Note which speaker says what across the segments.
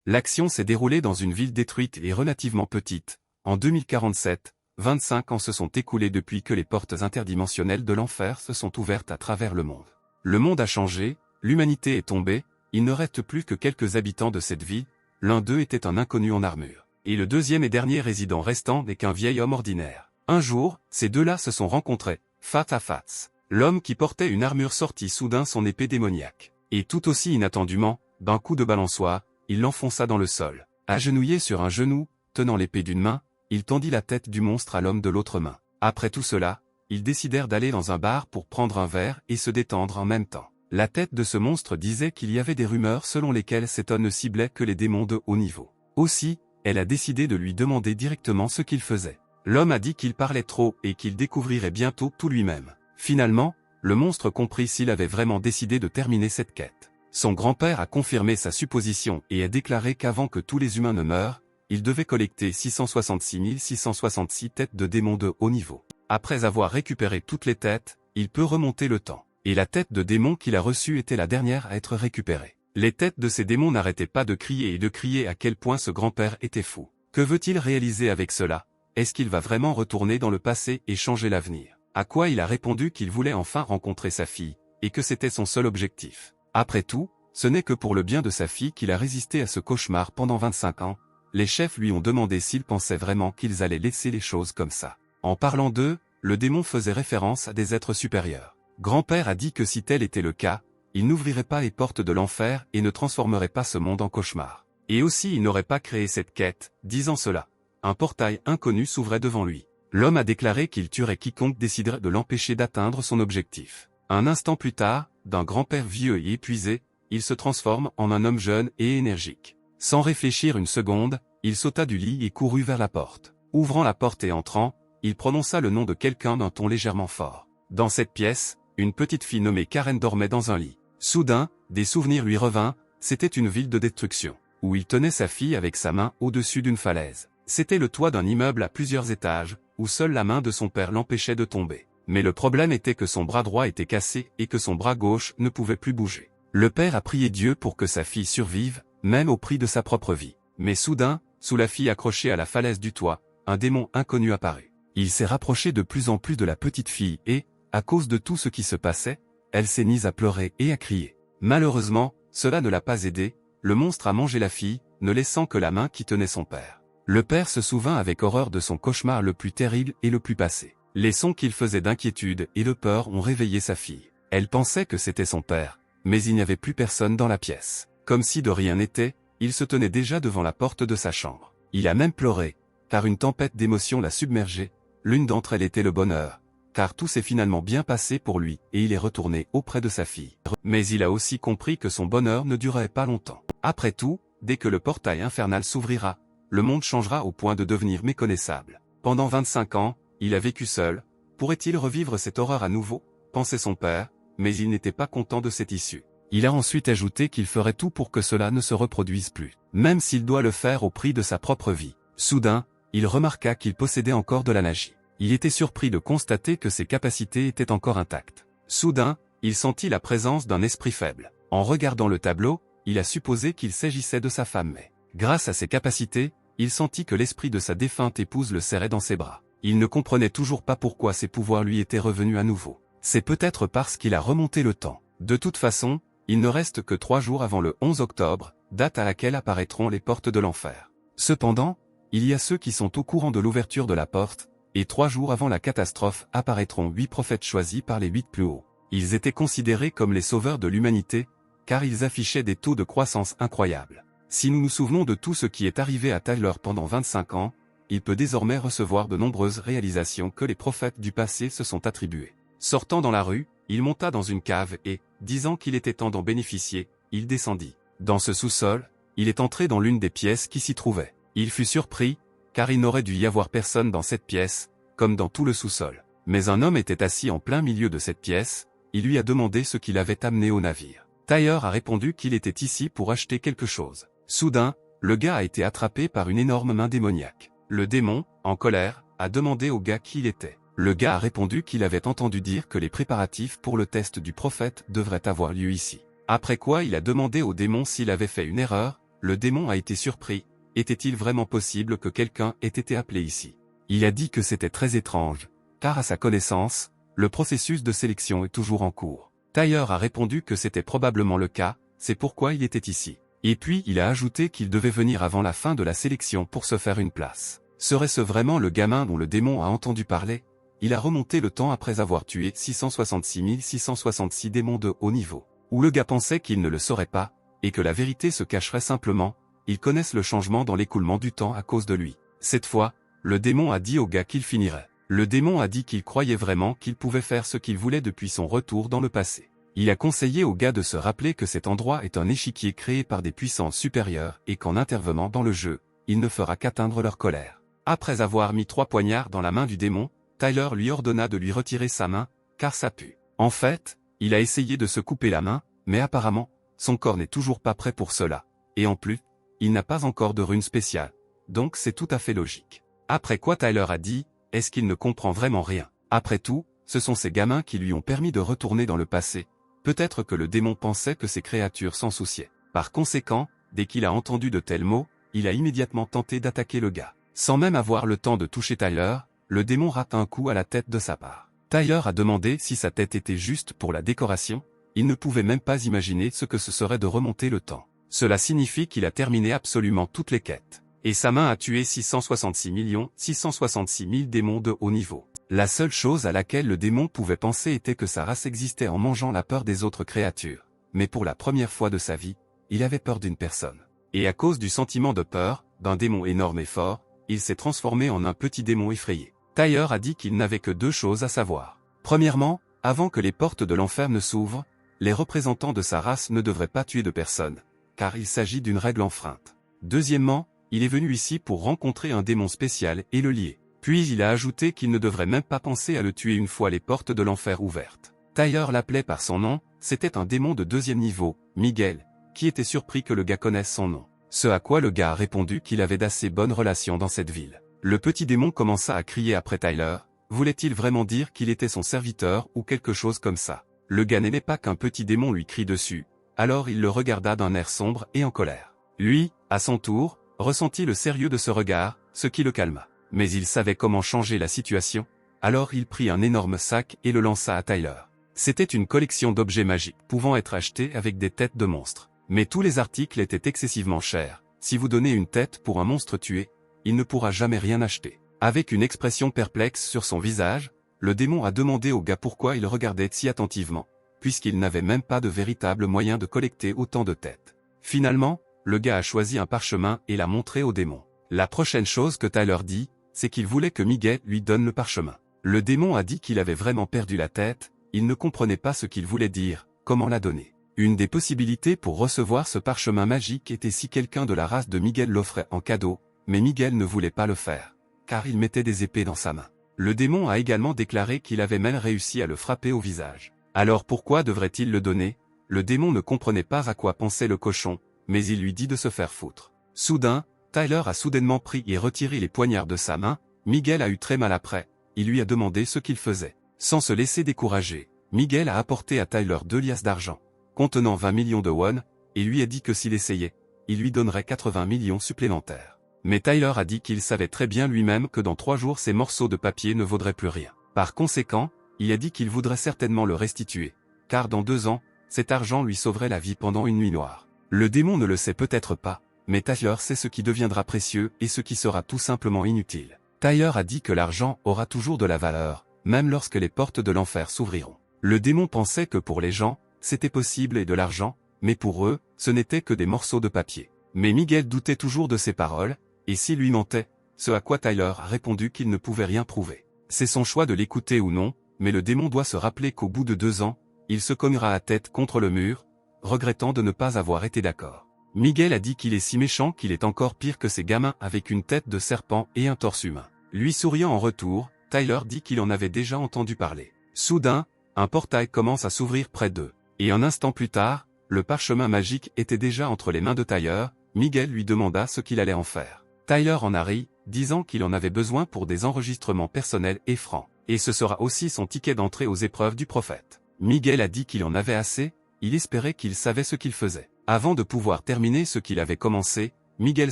Speaker 1: L'action s'est déroulée dans une ville détruite et relativement petite. En 2047, 25 ans se sont écoulés depuis que les portes interdimensionnelles de l'enfer se sont ouvertes à travers le monde. Le monde a changé, l'humanité est tombée, il ne reste plus que quelques habitants de cette ville, l'un d'eux était un inconnu en armure. Et le deuxième et dernier résident restant n'est qu'un vieil homme ordinaire. Un jour, ces deux-là se sont rencontrés, face à face. L'homme qui portait une armure sortit soudain son épée démoniaque. Et tout aussi inattendument, d'un coup de balançoire, il l'enfonça dans le sol. Agenouillé sur un genou, tenant l'épée d'une main, il tendit la tête du monstre à l'homme de l'autre main. Après tout cela, ils décidèrent d'aller dans un bar pour prendre un verre et se détendre en même temps. La tête de ce monstre disait qu'il y avait des rumeurs selon lesquelles cet homme ne ciblait que les démons de haut niveau. Aussi, elle a décidé de lui demander directement ce qu'il faisait. L'homme a dit qu'il parlait trop et qu'il découvrirait bientôt tout lui-même. Finalement, le monstre comprit s'il avait vraiment décidé de terminer cette quête. Son grand-père a confirmé sa supposition et a déclaré qu'avant que tous les humains ne meurent, il devait collecter 666 666 têtes de démons de haut niveau. Après avoir récupéré toutes les têtes, il peut remonter le temps. Et la tête de démon qu'il a reçue était la dernière à être récupérée. Les têtes de ces démons n'arrêtaient pas de crier à quel point ce grand-père était fou. Que veut-il réaliser avec cela? Est-ce qu'il va vraiment retourner dans le passé et changer l'avenir? À quoi il a répondu qu'il voulait enfin rencontrer sa fille, et que c'était son seul objectif. Après tout, ce n'est que pour le bien de sa fille qu'il a résisté à ce cauchemar pendant 25 ans. Les chefs lui ont demandé s'il pensait vraiment qu'ils allaient laisser les choses comme ça. En parlant d'eux, le démon faisait référence à des êtres supérieurs. Grand-père a dit que si tel était le cas, il n'ouvrirait pas les portes de l'enfer et ne transformerait pas ce monde en cauchemar. Et aussi il n'aurait pas créé cette quête. Disant cela, un portail inconnu s'ouvrait devant lui. L'homme a déclaré qu'il tuerait quiconque déciderait de l'empêcher d'atteindre son objectif. Un instant plus tard, d'un grand-père vieux et épuisé, il se transforme en un homme jeune et énergique. Sans réfléchir une seconde, il sauta du lit et courut vers la porte. Ouvrant la porte et entrant, il prononça le nom de quelqu'un d'un ton légèrement fort. Dans cette pièce, une petite fille nommée Karen dormait dans un lit. Soudain, des souvenirs lui revinrent, c'était une ville de destruction, où il tenait sa fille avec sa main au-dessus d'une falaise. C'était le toit d'un immeuble à plusieurs étages, où seule la main de son père l'empêchait de tomber. Mais le problème était que son bras droit était cassé et que son bras gauche ne pouvait plus bouger. Le père a prié Dieu pour que sa fille survive, même au prix de sa propre vie. Mais soudain, sous la fille accrochée à la falaise du toit, un démon inconnu apparut. Il s'est rapproché de plus en plus de la petite fille et, à cause de tout ce qui se passait, elle s'est mise à pleurer et à crier. Malheureusement, cela ne l'a pas aidée, le monstre a mangé la fille, ne laissant que la main qui tenait son père. Le père se souvint avec horreur de son cauchemar le plus terrible et le plus passé. Les sons qu'il faisait d'inquiétude et de peur ont réveillé sa fille. Elle pensait que c'était son père, mais il n'y avait plus personne dans la pièce. Comme si de rien n'était, il se tenait déjà devant la porte de sa chambre. Il a même pleuré, car une tempête d'émotions l'a submergé. L'une d'entre elles était le bonheur, car tout s'est finalement bien passé pour lui et il est retourné auprès de sa fille. Mais il a aussi compris que son bonheur ne durerait pas longtemps. Après tout, dès que le portail infernal s'ouvrira, le monde changera au point de devenir méconnaissable. Pendant 25 ans, il a vécu seul. Pourrait-il revivre cette horreur à nouveau? Pensait son père, mais il n'était pas content de cette issue. Il a ensuite ajouté qu'il ferait tout pour que cela ne se reproduise plus, même s'il doit le faire au prix de sa propre vie. Soudain, il remarqua qu'il possédait encore de la magie. Il était surpris de constater que ses capacités étaient encore intactes. Soudain, il sentit la présence d'un esprit faible. En regardant le tableau, il a supposé qu'il s'agissait de sa femme mais, grâce à ses capacités, il sentit que l'esprit de sa défunte épouse le serrait dans ses bras. Il ne comprenait toujours pas pourquoi ses pouvoirs lui étaient revenus à nouveau. C'est peut-être parce qu'il a remonté le temps. De toute façon, il ne reste que 3 jours avant le 11 octobre, date à laquelle apparaîtront les portes de l'enfer. Cependant, il y a ceux qui sont au courant de l'ouverture de la porte, et 3 jours avant la catastrophe apparaîtront 8 prophètes choisis par les 8 plus hauts. Ils étaient considérés comme les sauveurs de l'humanité, car ils affichaient des taux de croissance incroyables. Si nous nous souvenons de tout ce qui est arrivé à Tyler pendant 25 ans, il peut désormais recevoir de nombreuses réalisations que les prophètes du passé se sont attribuées. Sortant dans la rue, il monta dans une cave et, disant qu'il était temps d'en bénéficier, il descendit. Dans ce sous-sol, il est entré dans l'une des pièces qui s'y trouvaient. Il fut surpris, car il n'aurait dû y avoir personne dans cette pièce, comme dans tout le sous-sol. Mais un homme était assis en plein milieu de cette pièce, il lui a demandé ce qu'il avait amené au navire. Tyler a répondu qu'il était ici pour acheter quelque chose. Soudain, le gars a été attrapé par une énorme main démoniaque. Le démon, en colère, a demandé au gars qui il était. Le gars a répondu qu'il avait entendu dire que les préparatifs pour le test du prophète devraient avoir lieu ici. Après quoi il a demandé au démon s'il avait fait une erreur, le démon a été surpris. Était-il vraiment possible que quelqu'un ait été appelé ici? Il a dit que c'était très étrange, car à sa connaissance, le processus de sélection est toujours en cours. Tyler a répondu que c'était probablement le cas, c'est pourquoi il était ici. Et puis il a ajouté qu'il devait venir avant la fin de la sélection pour se faire une place. Serait-ce vraiment le gamin dont le démon a entendu parler? Il a remonté le temps après avoir tué 666 666 démons de haut niveau. Ou le gars pensait qu'il ne le saurait pas, et que la vérité se cacherait simplement, ils connaissent le changement dans l'écoulement du temps à cause de lui. Cette fois, le démon a dit au gars qu'il finirait. Le démon a dit qu'il croyait vraiment qu'il pouvait faire ce qu'il voulait depuis son retour dans le passé. Il a conseillé au gars de se rappeler que cet endroit est un échiquier créé par des puissances supérieures et qu'en intervenant dans le jeu, il ne fera qu'atteindre leur colère. Après avoir mis 3 poignards dans la main du démon, Tyler lui ordonna de lui retirer sa main, car ça pue. En fait, il a essayé de se couper la main, mais apparemment, son corps n'est toujours pas prêt pour cela. Et en plus, il n'a pas encore de rune spéciale. Donc c'est tout à fait logique. Après quoi Tyler a dit, est-ce qu'il ne comprend vraiment rien? Après tout, ce sont ces gamins qui lui ont permis de retourner dans le passé. Peut-être que le démon pensait que ces créatures s'en souciaient. Par conséquent, dès qu'il a entendu de tels mots, il a immédiatement tenté d'attaquer le gars. Sans même avoir le temps de toucher Tyler, le démon rate un coup à la tête de sa part. Tyler a demandé si sa tête était juste pour la décoration. Il ne pouvait même pas imaginer ce que ce serait de remonter le temps. Cela signifie qu'il a terminé absolument toutes les quêtes. Et sa main a tué 666 666 000 démons de haut niveau. La seule chose à laquelle le démon pouvait penser était que sa race existait en mangeant la peur des autres créatures. Mais pour la première fois de sa vie, il avait peur d'une personne. Et à cause du sentiment de peur, d'un démon énorme et fort, il s'est transformé en un petit démon effrayé. Tyler a dit qu'il n'avait que 2 choses à savoir. Premièrement, avant que les portes de l'enfer ne s'ouvrent, les représentants de sa race ne devraient pas tuer de personne, car il s'agit d'une règle enfreinte. Deuxièmement, il est venu ici pour rencontrer un démon spécial et le lier. Puis il a ajouté qu'il ne devrait même pas penser à le tuer une fois les portes de l'enfer ouvertes. Tyler l'appelait par son nom, c'était un démon de 2e niveau, Miguel, qui était surpris que le gars connaisse son nom. Ce à quoi le gars a répondu qu'il avait d'assez bonnes relations dans cette ville. Le petit démon commença à crier après Tyler, voulait-il vraiment dire qu'il était son serviteur ou quelque chose comme ça? Le gars n'aimait pas qu'un petit démon lui crie dessus, alors il le regarda d'un air sombre et en colère. Lui, à son tour, ressentit le sérieux de ce regard, ce qui le calma. Mais il savait comment changer la situation, alors il prit un énorme sac et le lança à Tyler. C'était une collection d'objets magiques pouvant être achetés avec des têtes de monstres. Mais tous les articles étaient excessivement chers. Si vous donnez une tête pour un monstre tué, il ne pourra jamais rien acheter. Avec une expression perplexe sur son visage, le démon a demandé au gars pourquoi il regardait si attentivement, puisqu'il n'avait même pas de véritable moyen de collecter autant de têtes. Finalement, le gars a choisi un parchemin et l'a montré au démon. La prochaine chose que Tyler dit, c'est qu'il voulait que Miguel lui donne le parchemin. Le démon a dit qu'il avait vraiment perdu la tête, il ne comprenait pas ce qu'il voulait dire, comment la donner. Une des possibilités pour recevoir ce parchemin magique était si quelqu'un de la race de Miguel l'offrait en cadeau, mais Miguel ne voulait pas le faire, car il mettait des épées dans sa main. Le démon a également déclaré qu'il avait même réussi à le frapper au visage. Alors pourquoi devrait-il le donner? Le démon ne comprenait pas à quoi pensait le cochon, mais il lui dit de se faire foutre. Soudain, Tyler a soudainement pris et retiré les poignards de sa main. Miguel a eu très mal après, il lui a demandé ce qu'il faisait. Sans se laisser décourager, Miguel a apporté à Tyler 2 liasses d'argent, contenant 20 millions de won, et lui a dit que s'il essayait, il lui donnerait 80 millions supplémentaires. Mais Tyler a dit qu'il savait très bien lui-même que dans 3 jours ces morceaux de papier ne vaudraient plus rien. Par conséquent, il a dit qu'il voudrait certainement le restituer, car dans 2 ans, cet argent lui sauverait la vie pendant une nuit noire. Le démon ne le sait peut-être pas, mais Tyler sait ce qui deviendra précieux et ce qui sera tout simplement inutile. Tyler a dit que l'argent aura toujours de la valeur, même lorsque les portes de l'enfer s'ouvriront. Le démon pensait que pour les gens, c'était possible et de l'argent, mais pour eux, ce n'était que des morceaux de papier. Mais Miguel doutait toujours de ses paroles, et s'il lui mentait, ce à quoi Tyler a répondu qu'il ne pouvait rien prouver. C'est son choix de l'écouter ou non, mais le démon doit se rappeler qu'au bout de 2 ans, il se cognera la tête contre le mur, regrettant de ne pas avoir été d'accord. Miguel a dit qu'il est si méchant qu'il est encore pire que ces gamins avec une tête de serpent et un torse humain. Lui souriant en retour, Tyler dit qu'il en avait déjà entendu parler. Soudain, un portail commence à s'ouvrir près d'eux. Et un instant plus tard, le parchemin magique était déjà entre les mains de Tyler. Miguel lui demanda ce qu'il allait en faire. Tyler en a ri, disant qu'il en avait besoin pour des enregistrements personnels et francs. Et ce sera aussi son ticket d'entrée aux épreuves du prophète. Miguel a dit qu'il en avait assez, il espérait qu'il savait ce qu'il faisait. Avant de pouvoir terminer ce qu'il avait commencé, Miguel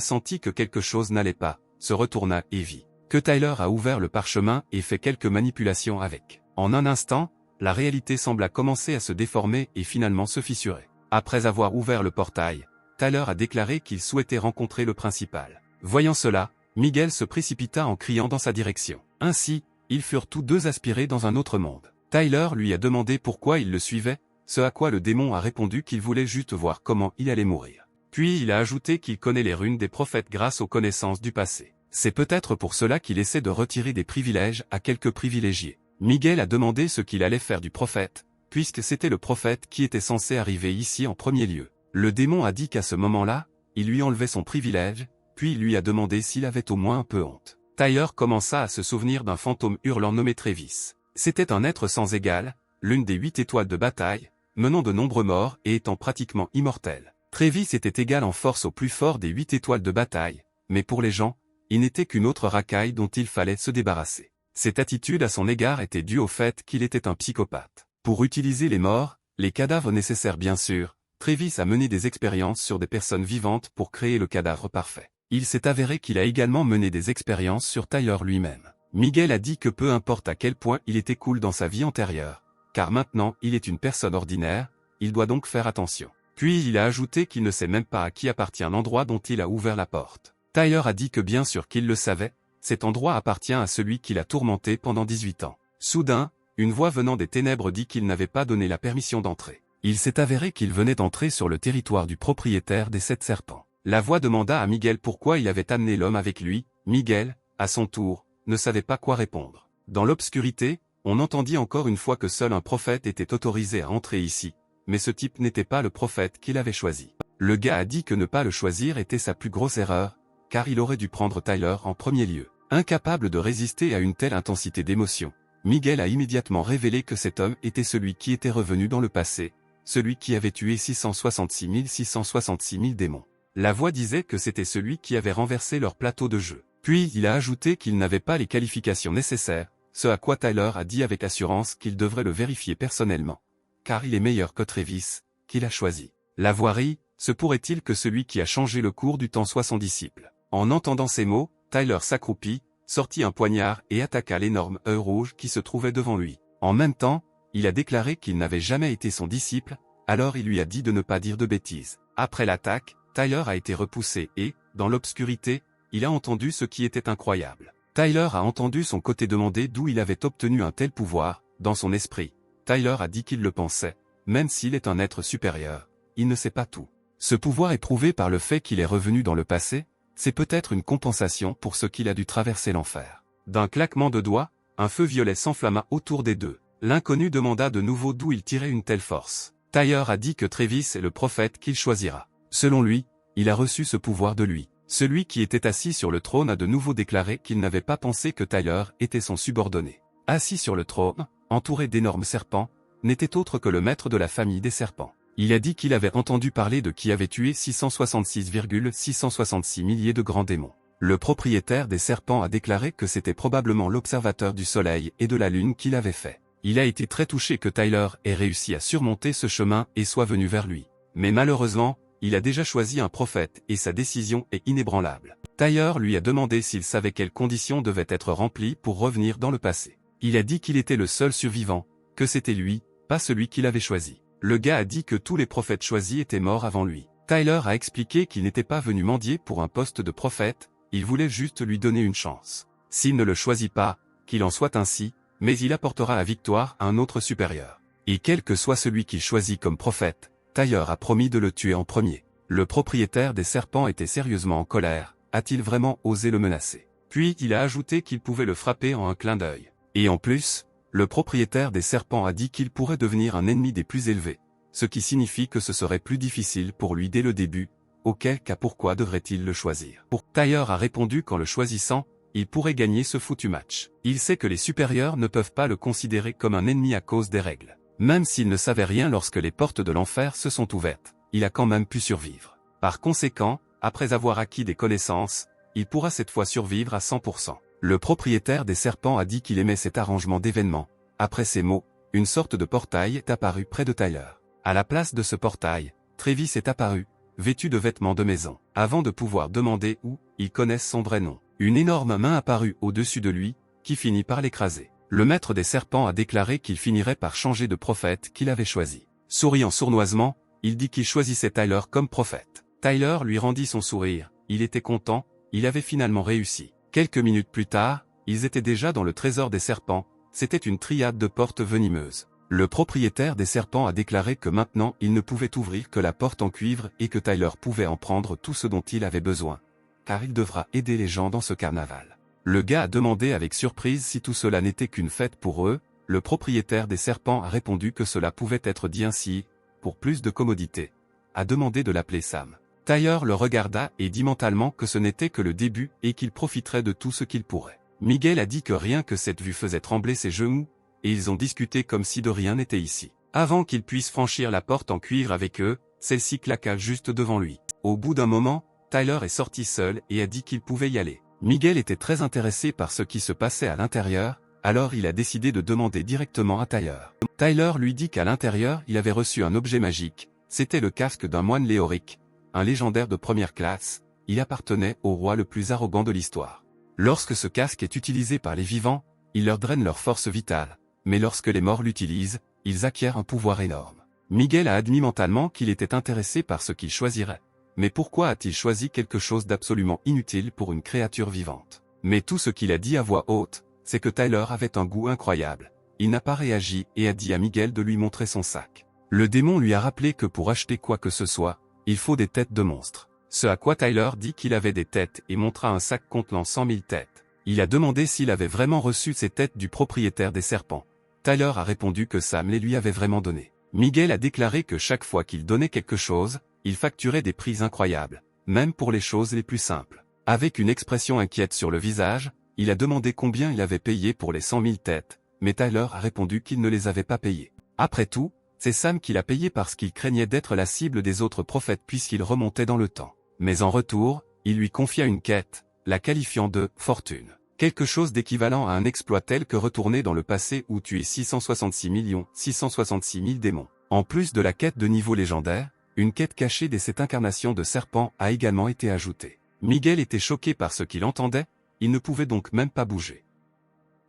Speaker 1: sentit que quelque chose n'allait pas, se retourna et vit que Tyler a ouvert le parchemin et fait quelques manipulations avec. En un instant, la réalité sembla commencer à se déformer et finalement se fissurer. Après avoir ouvert le portail, Tyler a déclaré qu'il souhaitait rencontrer le principal. Voyant cela, Miguel se précipita en criant dans sa direction. Ainsi, ils furent tous deux aspirés dans un autre monde. Tyler lui a demandé pourquoi il le suivait, ce à quoi le démon a répondu qu'il voulait juste voir comment il allait mourir. Puis il a ajouté qu'il connaît les runes des prophètes grâce aux connaissances du passé. C'est peut-être pour cela qu'il essaie de retirer des privilèges à quelques privilégiés. Miguel a demandé ce qu'il allait faire du prophète, puisque c'était le prophète qui était censé arriver ici en premier lieu. Le démon a dit qu'à ce moment-là, il lui enlevait son privilège, puis il lui a demandé s'il avait au moins un peu honte. Tyler commença à se souvenir d'un fantôme hurlant nommé Travis. C'était un être sans égal, l'une des 8 étoiles de bataille, menant de nombreux morts et étant pratiquement immortel. Travis était égal en force au plus fort des 8 étoiles de bataille, mais pour les gens, il n'était qu'une autre racaille dont il fallait se débarrasser. Cette attitude à son égard était due au fait qu'il était un psychopathe. Pour utiliser les morts, les cadavres nécessaires bien sûr, Travis a mené des expériences sur des personnes vivantes pour créer le cadavre parfait. Il s'est avéré qu'il a également mené des expériences sur Tyler lui-même. Miguel a dit que peu importe à quel point il était cool dans sa vie antérieure, car maintenant il est une personne ordinaire, il doit donc faire attention. Puis il a ajouté qu'il ne sait même pas à qui appartient l'endroit dont il a ouvert la porte. Tyler a dit que bien sûr qu'il le savait, cet endroit appartient à celui qui l'a tourmenté pendant 18 ans. Soudain, une voix venant des ténèbres dit qu'il n'avait pas donné la permission d'entrer. Il s'est avéré qu'il venait d'entrer sur le territoire du propriétaire des 7 serpents. La voix demanda à Miguel pourquoi il avait amené l'homme avec lui. Miguel, à son tour, ne savait pas quoi répondre. Dans l'obscurité, on entendit encore une fois que seul un prophète était autorisé à entrer ici, mais ce type n'était pas le prophète qu'il avait choisi. Le gars a dit que ne pas le choisir était sa plus grosse erreur, car il aurait dû prendre Tyler en premier lieu. Incapable de résister à une telle intensité d'émotion, Miguel a immédiatement révélé que cet homme était celui qui était revenu dans le passé, celui qui avait tué 666 000 démons. La voix disait que c'était celui qui avait renversé leur plateau de jeu. Puis il a ajouté qu'il n'avait pas les qualifications nécessaires, ce à quoi Tyler a dit avec assurance qu'il devrait le vérifier personnellement, car il est meilleur que Travis, qu'il a choisi. La voix rit, se pourrait-il que celui qui a changé le cours du temps soit son disciple? En entendant ces mots, Tyler s'accroupit, sortit un poignard et attaqua l'énorme œil rouge qui se trouvait devant lui. En même temps, il a déclaré qu'il n'avait jamais été son disciple, alors il lui a dit de ne pas dire de bêtises. Après l'attaque, Tyler a été repoussé et, dans l'obscurité, il a entendu ce qui était incroyable. Tyler a entendu son côté demander d'où il avait obtenu un tel pouvoir. Dans son esprit, Tyler a dit qu'il le pensait, même s'il est un être supérieur, il ne sait pas tout. Ce pouvoir est prouvé par le fait qu'il est revenu dans le passé, c'est peut-être une compensation pour ce qu'il a dû traverser l'enfer. D'un claquement de doigts, un feu violet s'enflamma autour des deux. L'inconnu demanda de nouveau d'où il tirait une telle force. Tyler a dit que Travis est le prophète qu'il choisira. Selon lui, il a reçu ce pouvoir de lui. Celui qui était assis sur le trône a de nouveau déclaré qu'il n'avait pas pensé que Tyler était son subordonné. Assis sur le trône, entouré d'énormes serpents, n'était autre que le maître de la famille des serpents. Il a dit qu'il avait entendu parler de qui avait tué 666,666 milliers de grands démons. Le propriétaire des serpents a déclaré que c'était probablement l'observateur du soleil et de la lune qui l'avait fait. Il a été très touché que Tyler ait réussi à surmonter ce chemin et soit venu vers lui. Mais malheureusement, il a déjà choisi un prophète et sa décision est inébranlable. Tyler lui a demandé s'il savait quelles conditions devaient être remplies pour revenir dans le passé. Il a dit qu'il était le seul survivant, que c'était lui, pas celui qu'il avait choisi. Le gars a dit que tous les prophètes choisis étaient morts avant lui. Tyler a expliqué qu'il n'était pas venu mendier pour un poste de prophète, il voulait juste lui donner une chance. S'il ne le choisit pas, qu'il en soit ainsi, mais il apportera la victoire à un autre supérieur. Et quel que soit celui qu'il choisit comme prophète, Tyler a promis de le tuer en premier. Le propriétaire des serpents était sérieusement en colère, a-t-il vraiment osé le menacer? Puis il a ajouté qu'il pouvait le frapper en un clin d'œil. Et en plus, le propriétaire des serpents a dit qu'il pourrait devenir un ennemi des plus élevés, ce qui signifie que ce serait plus difficile pour lui dès le début, auquel cas pourquoi devrait-il le choisir? Tyler a répondu qu'en le choisissant, il pourrait gagner ce foutu match. Il sait que les supérieurs ne peuvent pas le considérer comme un ennemi à cause des règles. Même s'il ne savait rien lorsque les portes de l'enfer se sont ouvertes, il a quand même pu survivre. Par conséquent, après avoir acquis des connaissances, il pourra cette fois survivre à 100%. Le propriétaire des serpents a dit qu'il aimait cet arrangement d'événements. Après ces mots, une sorte de portail est apparu près de Tyler. À la place de ce portail, Travis est apparu, vêtu de vêtements de maison. Avant de pouvoir demander où, ils connaissent son vrai nom. Une énorme main apparut au-dessus de lui, qui finit par l'écraser. Le maître des serpents a déclaré qu'il finirait par changer de prophète qu'il avait choisi. Souriant sournoisement, il dit qu'il choisissait Tyler comme prophète. Tyler lui rendit son sourire, il était content, il avait finalement réussi. Quelques minutes plus tard, ils étaient déjà dans le trésor des serpents, c'était une triade de portes venimeuses. Le propriétaire des serpents a déclaré que maintenant il ne pouvait ouvrir que la porte en cuivre et que Tyler pouvait en prendre tout ce dont il avait besoin, car il devra aider les gens dans ce carnaval. Le gars a demandé avec surprise si tout cela n'était qu'une fête pour eux, le propriétaire des serpents a répondu que cela pouvait être dit ainsi, pour plus de commodité, a demandé de l'appeler Sam. Tyler le regarda et dit mentalement que ce n'était que le début et qu'il profiterait de tout ce qu'il pourrait. Miguel a dit que rien que cette vue faisait trembler ses genoux, et ils ont discuté comme si de rien n'était ici. Avant qu'il puisse franchir la porte en cuivre avec eux, celle-ci claqua juste devant lui. Au bout d'un moment, Tyler est sorti seul et a dit qu'il pouvait y aller. Miguel était très intéressé par ce qui se passait à l'intérieur, alors il a décidé de demander directement à Tyler. Tyler lui dit qu'à l'intérieur il avait reçu un objet magique, c'était le casque d'un moine léorique, un légendaire de première classe, il appartenait au roi le plus arrogant de l'histoire. Lorsque ce casque est utilisé par les vivants, il leur draine leur force vitale, mais lorsque les morts l'utilisent, ils acquièrent un pouvoir énorme. Miguel a admis mentalement qu'il était intéressé par ce qu'il choisirait. Mais pourquoi a-t-il choisi quelque chose d'absolument inutile pour une créature vivante? Mais tout ce qu'il a dit à voix haute, c'est que Tyler avait un goût incroyable. Il n'a pas réagi et a dit à Miguel de lui montrer son sac. Le démon lui a rappelé que pour acheter quoi que ce soit, il faut des têtes de monstres. Ce à quoi Tyler dit qu'il avait des têtes et montra un sac contenant 100 000 têtes. Il a demandé s'il avait vraiment reçu ces têtes du propriétaire des serpents. Tyler a répondu que Sam les lui avait vraiment données. Miguel a déclaré que chaque fois qu'il donnait quelque chose, il facturait des prix incroyables, même pour les choses les plus simples. Avec une expression inquiète sur le visage, il a demandé combien il avait payé pour les 100 000 têtes, mais Tyler a répondu qu'il ne les avait pas payées. Après tout, c'est Sam qui l'a payé parce qu'il craignait d'être la cible des autres prophètes puisqu'il remontait dans le temps. Mais en retour, il lui confia une quête, la qualifiant de « fortune ». Quelque chose d'équivalent à un exploit tel que retourner dans le passé ou tuer 666 666 000 démons. En plus de la quête de niveau légendaire, une quête cachée des 7 incarnations de serpents a également été ajoutée. Miguel était choqué par ce qu'il entendait, il ne pouvait donc même pas bouger.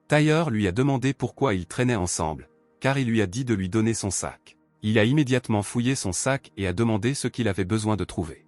Speaker 1: Tyler lui a demandé pourquoi ils traînaient ensemble, car il lui a dit de lui donner son sac. Il a immédiatement fouillé son sac et a demandé ce qu'il avait besoin de trouver.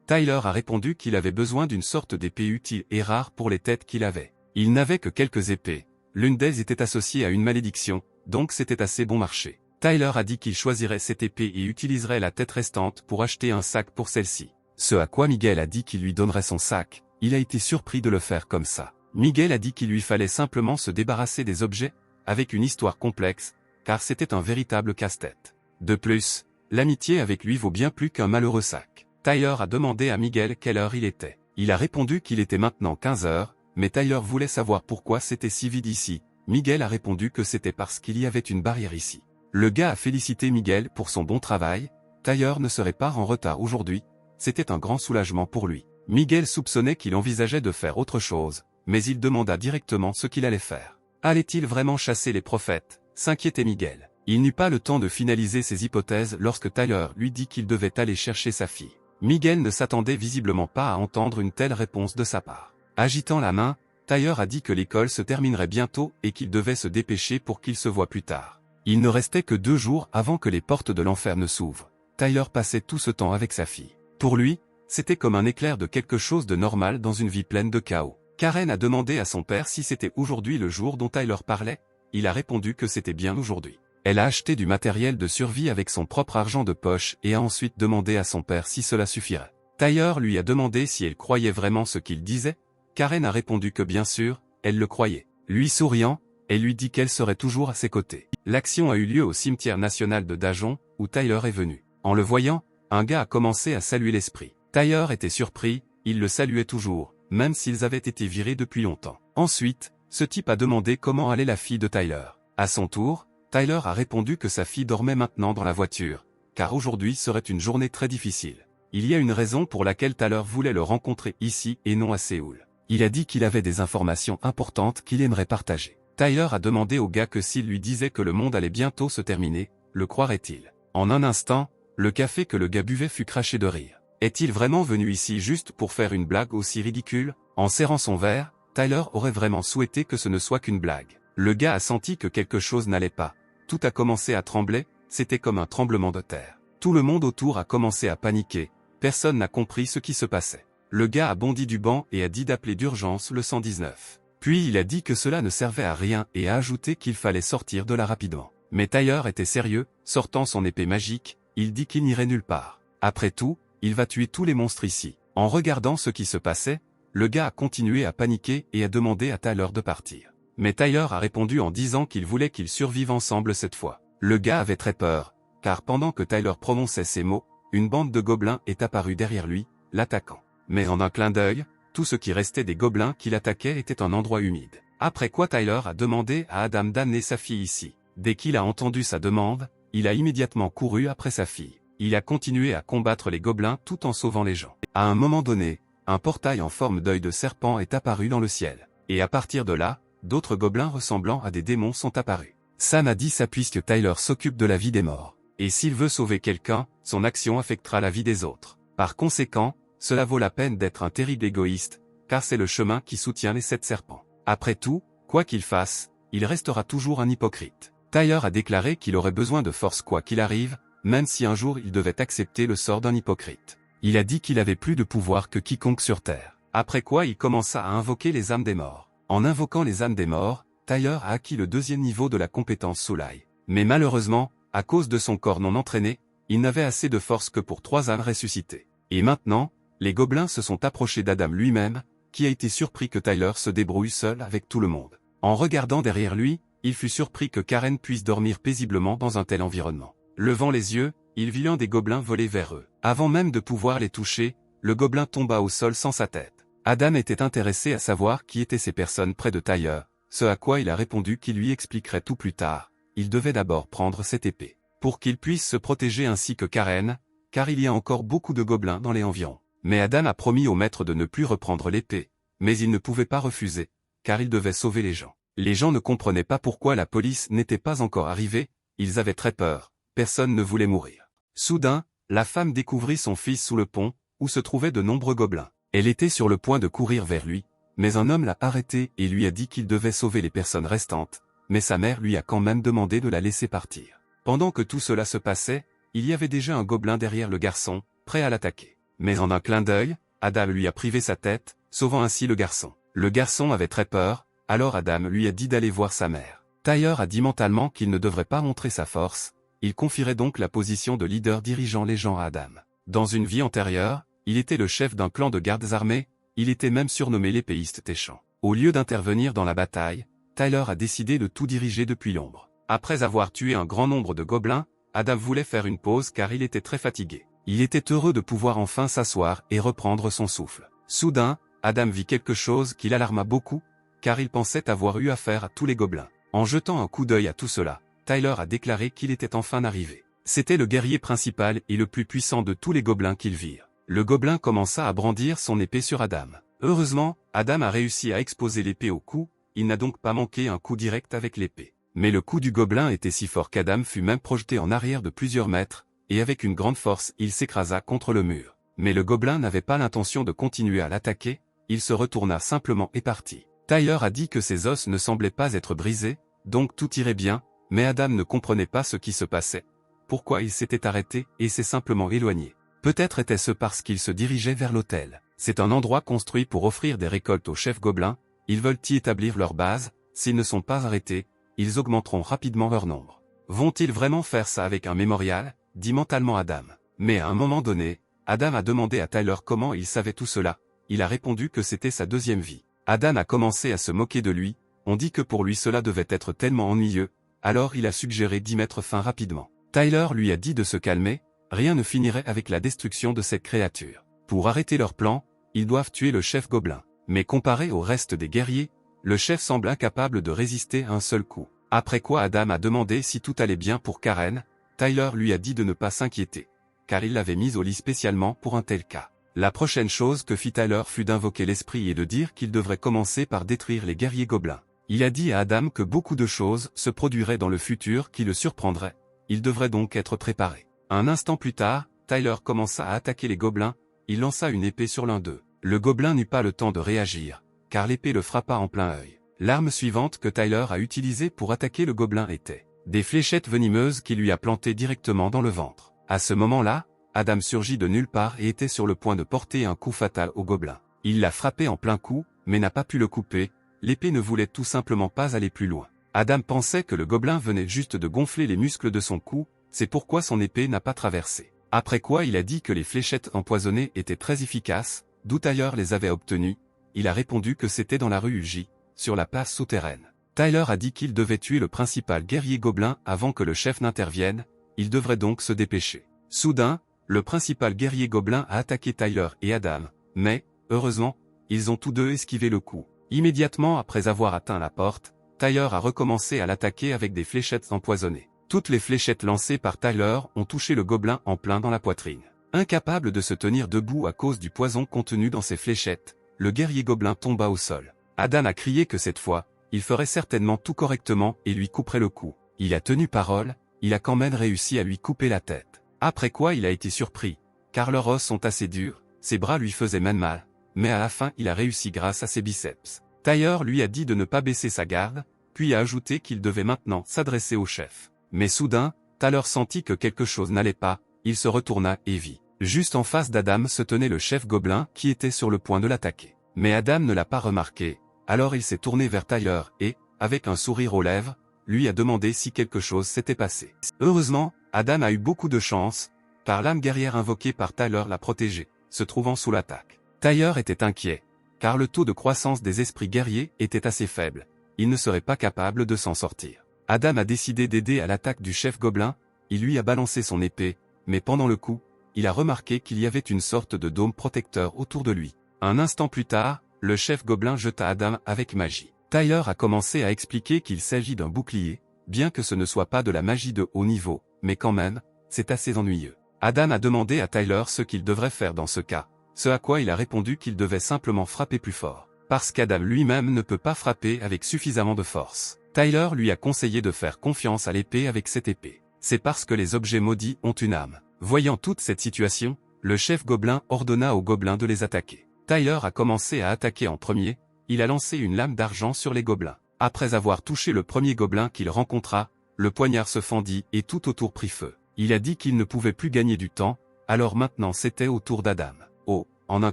Speaker 1: Tyler a répondu qu'il avait besoin d'une sorte d'épée utile et rare pour les têtes qu'il avait. Il n'avait que quelques épées, l'une d'elles était associée à une malédiction, donc c'était assez bon marché. Tyler a dit qu'il choisirait cette épée et utiliserait la tête restante pour acheter un sac pour celle-ci. Ce à quoi Miguel a dit qu'il lui donnerait son sac, il a été surpris de le faire comme ça. Miguel a dit qu'il lui fallait simplement se débarrasser des objets, avec une histoire complexe, car c'était un véritable casse-tête. De plus, l'amitié avec lui vaut bien plus qu'un malheureux sac. Tyler a demandé à Miguel quelle heure il était. Il a répondu qu'il était maintenant 15 heures, mais Tyler voulait savoir pourquoi c'était si vide ici. Miguel a répondu que c'était parce qu'il y avait une barrière ici. Le gars a félicité Miguel pour son bon travail, Tyler ne serait pas en retard aujourd'hui, c'était un grand soulagement pour lui. Miguel soupçonnait qu'il envisageait de faire autre chose, mais il demanda directement ce qu'il allait faire. Allait-il vraiment chasser les prophètes? S'inquiétait Miguel. Il n'eut pas le temps de finaliser ses hypothèses lorsque Tyler lui dit qu'il devait aller chercher sa fille. Miguel ne s'attendait visiblement pas à entendre une telle réponse de sa part. Agitant la main, Tyler a dit que l'école se terminerait bientôt et qu'il devait se dépêcher pour qu'ils se voient plus tard. Il ne restait que 2 jours avant que les portes de l'enfer ne s'ouvrent. Tyler passait tout ce temps avec sa fille. Pour lui, c'était comme un éclair de quelque chose de normal dans une vie pleine de chaos. Karen a demandé à son père si c'était aujourd'hui le jour dont Tyler parlait, il a répondu que c'était bien aujourd'hui. Elle a acheté du matériel de survie avec son propre argent de poche et a ensuite demandé à son père si cela suffirait. Tyler lui a demandé si elle croyait vraiment ce qu'il disait, Karen a répondu que bien sûr, elle le croyait. Lui souriant, elle lui dit qu'elle serait toujours à ses côtés. L'action a eu lieu au cimetière national de Dajon, où Tyler est venu. En le voyant, un gars a commencé à saluer l'esprit. Tyler était surpris, il le saluait toujours, même s'ils avaient été virés depuis longtemps. Ensuite, ce type a demandé comment allait la fille de Tyler. À son tour, Tyler a répondu que sa fille dormait maintenant dans la voiture, car aujourd'hui serait une journée très difficile. Il y a une raison pour laquelle Tyler voulait le rencontrer ici et non à Séoul. Il a dit qu'il avait des informations importantes qu'il aimerait partager. Tyler a demandé au gars que s'il lui disait que le monde allait bientôt se terminer, le croirait-il? En un instant, le café que le gars buvait fut craché de rire. Est-il vraiment venu ici juste pour faire une blague aussi ridicule? En serrant son verre, Tyler aurait vraiment souhaité que ce ne soit qu'une blague. Le gars a senti que quelque chose n'allait pas. Tout a commencé à trembler, c'était comme un tremblement de terre. Tout le monde autour a commencé à paniquer, personne n'a compris ce qui se passait. Le gars a bondi du banc et a dit d'appeler d'urgence le 119. Puis il a dit que cela ne servait à rien et a ajouté qu'il fallait sortir de là rapidement. Mais Tyler était sérieux, sortant son épée magique, il dit qu'il n'irait nulle part. Après tout, il va tuer tous les monstres ici. En regardant ce qui se passait, le gars a continué à paniquer et a demandé à Tyler de partir. Mais Tyler a répondu en disant qu'il voulait qu'ils survivent ensemble cette fois. Le gars avait très peur, car pendant que Tyler prononçait ces mots, une bande de gobelins est apparue derrière lui, l'attaquant. Mais en un clin d'œil, tout ce qui restait des gobelins qui l'attaquaient était un endroit humide. Après quoi Tyler a demandé à Adam d'amener sa fille ici. Dès qu'il a entendu sa demande, il a immédiatement couru après sa fille. Il a continué à combattre les gobelins tout en sauvant les gens. À un moment donné, un portail en forme d'œil de serpent est apparu dans le ciel. Et à partir de là, d'autres gobelins ressemblant à des démons sont apparus. Sam a dit ça puisque Tyler s'occupe de la vie des morts. Et s'il veut sauver quelqu'un, son action affectera la vie des autres. Par conséquent, cela vaut la peine d'être un terrible égoïste, car c'est le chemin qui soutient les 7 serpents. Après tout, quoi qu'il fasse, il restera toujours un hypocrite. Tyler a déclaré qu'il aurait besoin de force quoi qu'il arrive, même si un jour il devait accepter le sort d'un hypocrite. Il a dit qu'il avait plus de pouvoir que quiconque sur Terre. Après quoi il commença à invoquer les âmes des morts. En invoquant les âmes des morts, Tyler a acquis le 2e niveau de la compétence Soulai. Mais malheureusement, à cause de son corps non entraîné, il n'avait assez de force que pour 3 âmes ressuscitées. Et maintenant, les gobelins se sont approchés d'Adam lui-même, qui a été surpris que Tyler se débrouille seul avec tout le monde. En regardant derrière lui, il fut surpris que Karen puisse dormir paisiblement dans un tel environnement. Levant les yeux, il vit l'un des gobelins voler vers eux. Avant même de pouvoir les toucher, le gobelin tomba au sol sans sa tête. Adam était intéressé à savoir qui étaient ces personnes près de Tyler, ce à quoi il a répondu qu'il lui expliquerait tout plus tard. Il devait d'abord prendre cette épée, pour qu'il puisse se protéger ainsi que Karen, car il y a encore beaucoup de gobelins dans les environs. Mais Adam a promis au maître de ne plus reprendre l'épée, mais il ne pouvait pas refuser, car il devait sauver les gens. Les gens ne comprenaient pas pourquoi la police n'était pas encore arrivée, ils avaient très peur, personne ne voulait mourir. Soudain, la femme découvrit son fils sous le pont, où se trouvaient de nombreux gobelins. Elle était sur le point de courir vers lui, mais un homme l'a arrêtée et lui a dit qu'il devait sauver les personnes restantes, mais sa mère lui a quand même demandé de la laisser partir. Pendant que tout cela se passait, il y avait déjà un gobelin derrière le garçon, prêt à l'attaquer. Mais en un clin d'œil, Adam lui a privé sa tête, sauvant ainsi le garçon. Le garçon avait très peur, alors Adam lui a dit d'aller voir sa mère. Tyler a dit mentalement qu'il ne devrait pas montrer sa force, il confierait donc la position de leader dirigeant les gens à Adam. Dans une vie antérieure, il était le chef d'un clan de gardes armés, il était même surnommé l'épéiste Téchant. Au lieu d'intervenir dans la bataille, Tyler a décidé de tout diriger depuis l'ombre. Après avoir tué un grand nombre de gobelins, Adam voulait faire une pause car il était très fatigué. Il était heureux de pouvoir enfin s'asseoir et reprendre son souffle. Soudain, Adam vit quelque chose qui l'alarma beaucoup, car il pensait avoir eu affaire à tous les gobelins. En jetant un coup d'œil à tout cela, Tyler a déclaré qu'il était enfin arrivé. C'était le guerrier principal et le plus puissant de tous les gobelins qu'ils virent. Le gobelin commença à brandir son épée sur Adam. Heureusement, Adam a réussi à exposer l'épée au coup, il n'a donc pas manqué un coup direct avec l'épée. Mais le coup du gobelin était si fort qu'Adam fut même projeté en arrière de plusieurs mètres, et avec une grande force il s'écrasa contre le mur. Mais le gobelin n'avait pas l'intention de continuer à l'attaquer, il se retourna simplement et partit. Tyler a dit que ses os ne semblaient pas être brisés, donc tout irait bien, mais Adam ne comprenait pas ce qui se passait. Pourquoi il s'était arrêté et s'est simplement éloigné. Peut-être était-ce parce qu'il se dirigeait vers l'hôtel. C'est un endroit construit pour offrir des récoltes aux chefs gobelins, ils veulent y établir leur base, s'ils ne sont pas arrêtés, ils augmenteront rapidement leur nombre. Vont-ils vraiment faire ça avec un mémorial, dit mentalement Adam. Mais à un moment donné, Adam a demandé à Tyler comment il savait tout cela, il a répondu que c'était sa 2e vie. Adam a commencé à se moquer de lui, on dit que pour lui cela devait être tellement ennuyeux, alors il a suggéré d'y mettre fin rapidement. Tyler lui a dit de se calmer, rien ne finirait avec la destruction de cette créature. Pour arrêter leur plan, ils doivent tuer le chef gobelin. Mais comparé au reste des guerriers, le chef semble incapable de résister à un seul coup. Après quoi Adam a demandé si tout allait bien pour Karen, Tyler lui a dit de ne pas s'inquiéter, car il l'avait mise au lit spécialement pour un tel cas. La prochaine chose que fit Tyler fut d'invoquer l'esprit et de dire qu'il devrait commencer par détruire les guerriers gobelins. Il a dit à Adam que beaucoup de choses se produiraient dans le futur qui le surprendraient, il devrait donc être préparé. Un instant plus tard, Tyler commença à attaquer les gobelins, il lança une épée sur l'un d'eux. Le gobelin n'eut pas le temps de réagir, car l'épée le frappa en plein œil. L'arme suivante que Tyler a utilisée pour attaquer le gobelin était des fléchettes venimeuses qu'il lui a plantées directement dans le ventre. À ce moment-là, Adam surgit de nulle part et était sur le point de porter un coup fatal au gobelin. Il l'a frappé en plein coup, mais n'a pas pu le couper, l'épée ne voulait tout simplement pas aller plus loin. Adam pensait que le gobelin venait juste de gonfler les muscles de son cou, c'est pourquoi son épée n'a pas traversé. Après quoi il a dit que les fléchettes empoisonnées étaient très efficaces, d'où Tyler les avait obtenues, il a répondu que c'était dans la rue Uji, sur la place souterraine. Tyler a dit qu'il devait tuer le principal guerrier gobelin avant que le chef n'intervienne, il devrait donc se dépêcher. Soudain, le principal guerrier gobelin a attaqué Tyler et Adam, mais, heureusement, ils ont tous deux esquivé le coup. Immédiatement après avoir atteint la porte, Tyler a recommencé à l'attaquer avec des fléchettes empoisonnées. Toutes les fléchettes lancées par Tyler ont touché le gobelin en plein dans la poitrine. Incapable de se tenir debout à cause du poison contenu dans ses fléchettes, le guerrier gobelin tomba au sol. Adam a crié que cette fois, il ferait certainement tout correctement et lui couperait le cou. Il a tenu parole, il a quand même réussi à lui couper la tête. Après quoi il a été surpris, car leurs os sont assez durs, ses bras lui faisaient même mal, mais à la fin il a réussi grâce à ses biceps. Tyler lui a dit de ne pas baisser sa garde, puis a ajouté qu'il devait maintenant s'adresser au chef. Mais soudain, Tyler sentit que quelque chose n'allait pas, il se retourna et vit. Juste en face d'Adam se tenait le chef gobelin qui était sur le point de l'attaquer. Mais Adam ne l'a pas remarqué, alors il s'est tourné vers Tyler et, avec un sourire aux lèvres, lui a demandé si quelque chose s'était passé. Heureusement, Adam a eu beaucoup de chance, car l'âme guerrière invoquée par Tyler l'a protégé, se trouvant sous l'attaque. Tyler était inquiet, car le taux de croissance des esprits guerriers était assez faible, il ne serait pas capable de s'en sortir. Adam a décidé d'aider à l'attaque du chef gobelin, il lui a balancé son épée, mais pendant le coup, il a remarqué qu'il y avait une sorte de dôme protecteur autour de lui. Un instant plus tard, le chef gobelin jeta Adam avec magie. Tyler a commencé à expliquer qu'il s'agit d'un bouclier, bien que ce ne soit pas de la magie de haut niveau, mais quand même, c'est assez ennuyeux. Adam a demandé à Tyler ce qu'il devrait faire dans ce cas, ce à quoi il a répondu qu'il devait simplement frapper plus fort, parce qu'Adam lui-même ne peut pas frapper avec suffisamment de force. Tyler lui a conseillé de faire confiance à l'épée avec cette épée. C'est parce que les objets maudits ont une âme. Voyant toute cette situation, le chef gobelin ordonna aux gobelins de les attaquer. Tyler a commencé à attaquer en premier, il a lancé une lame d'argent sur les gobelins. Après avoir touché le premier gobelin qu'il rencontra, le poignard se fendit et tout autour prit feu. Il a dit qu'il ne pouvait plus gagner du temps, alors maintenant c'était au tour d'Adam. Oh, en un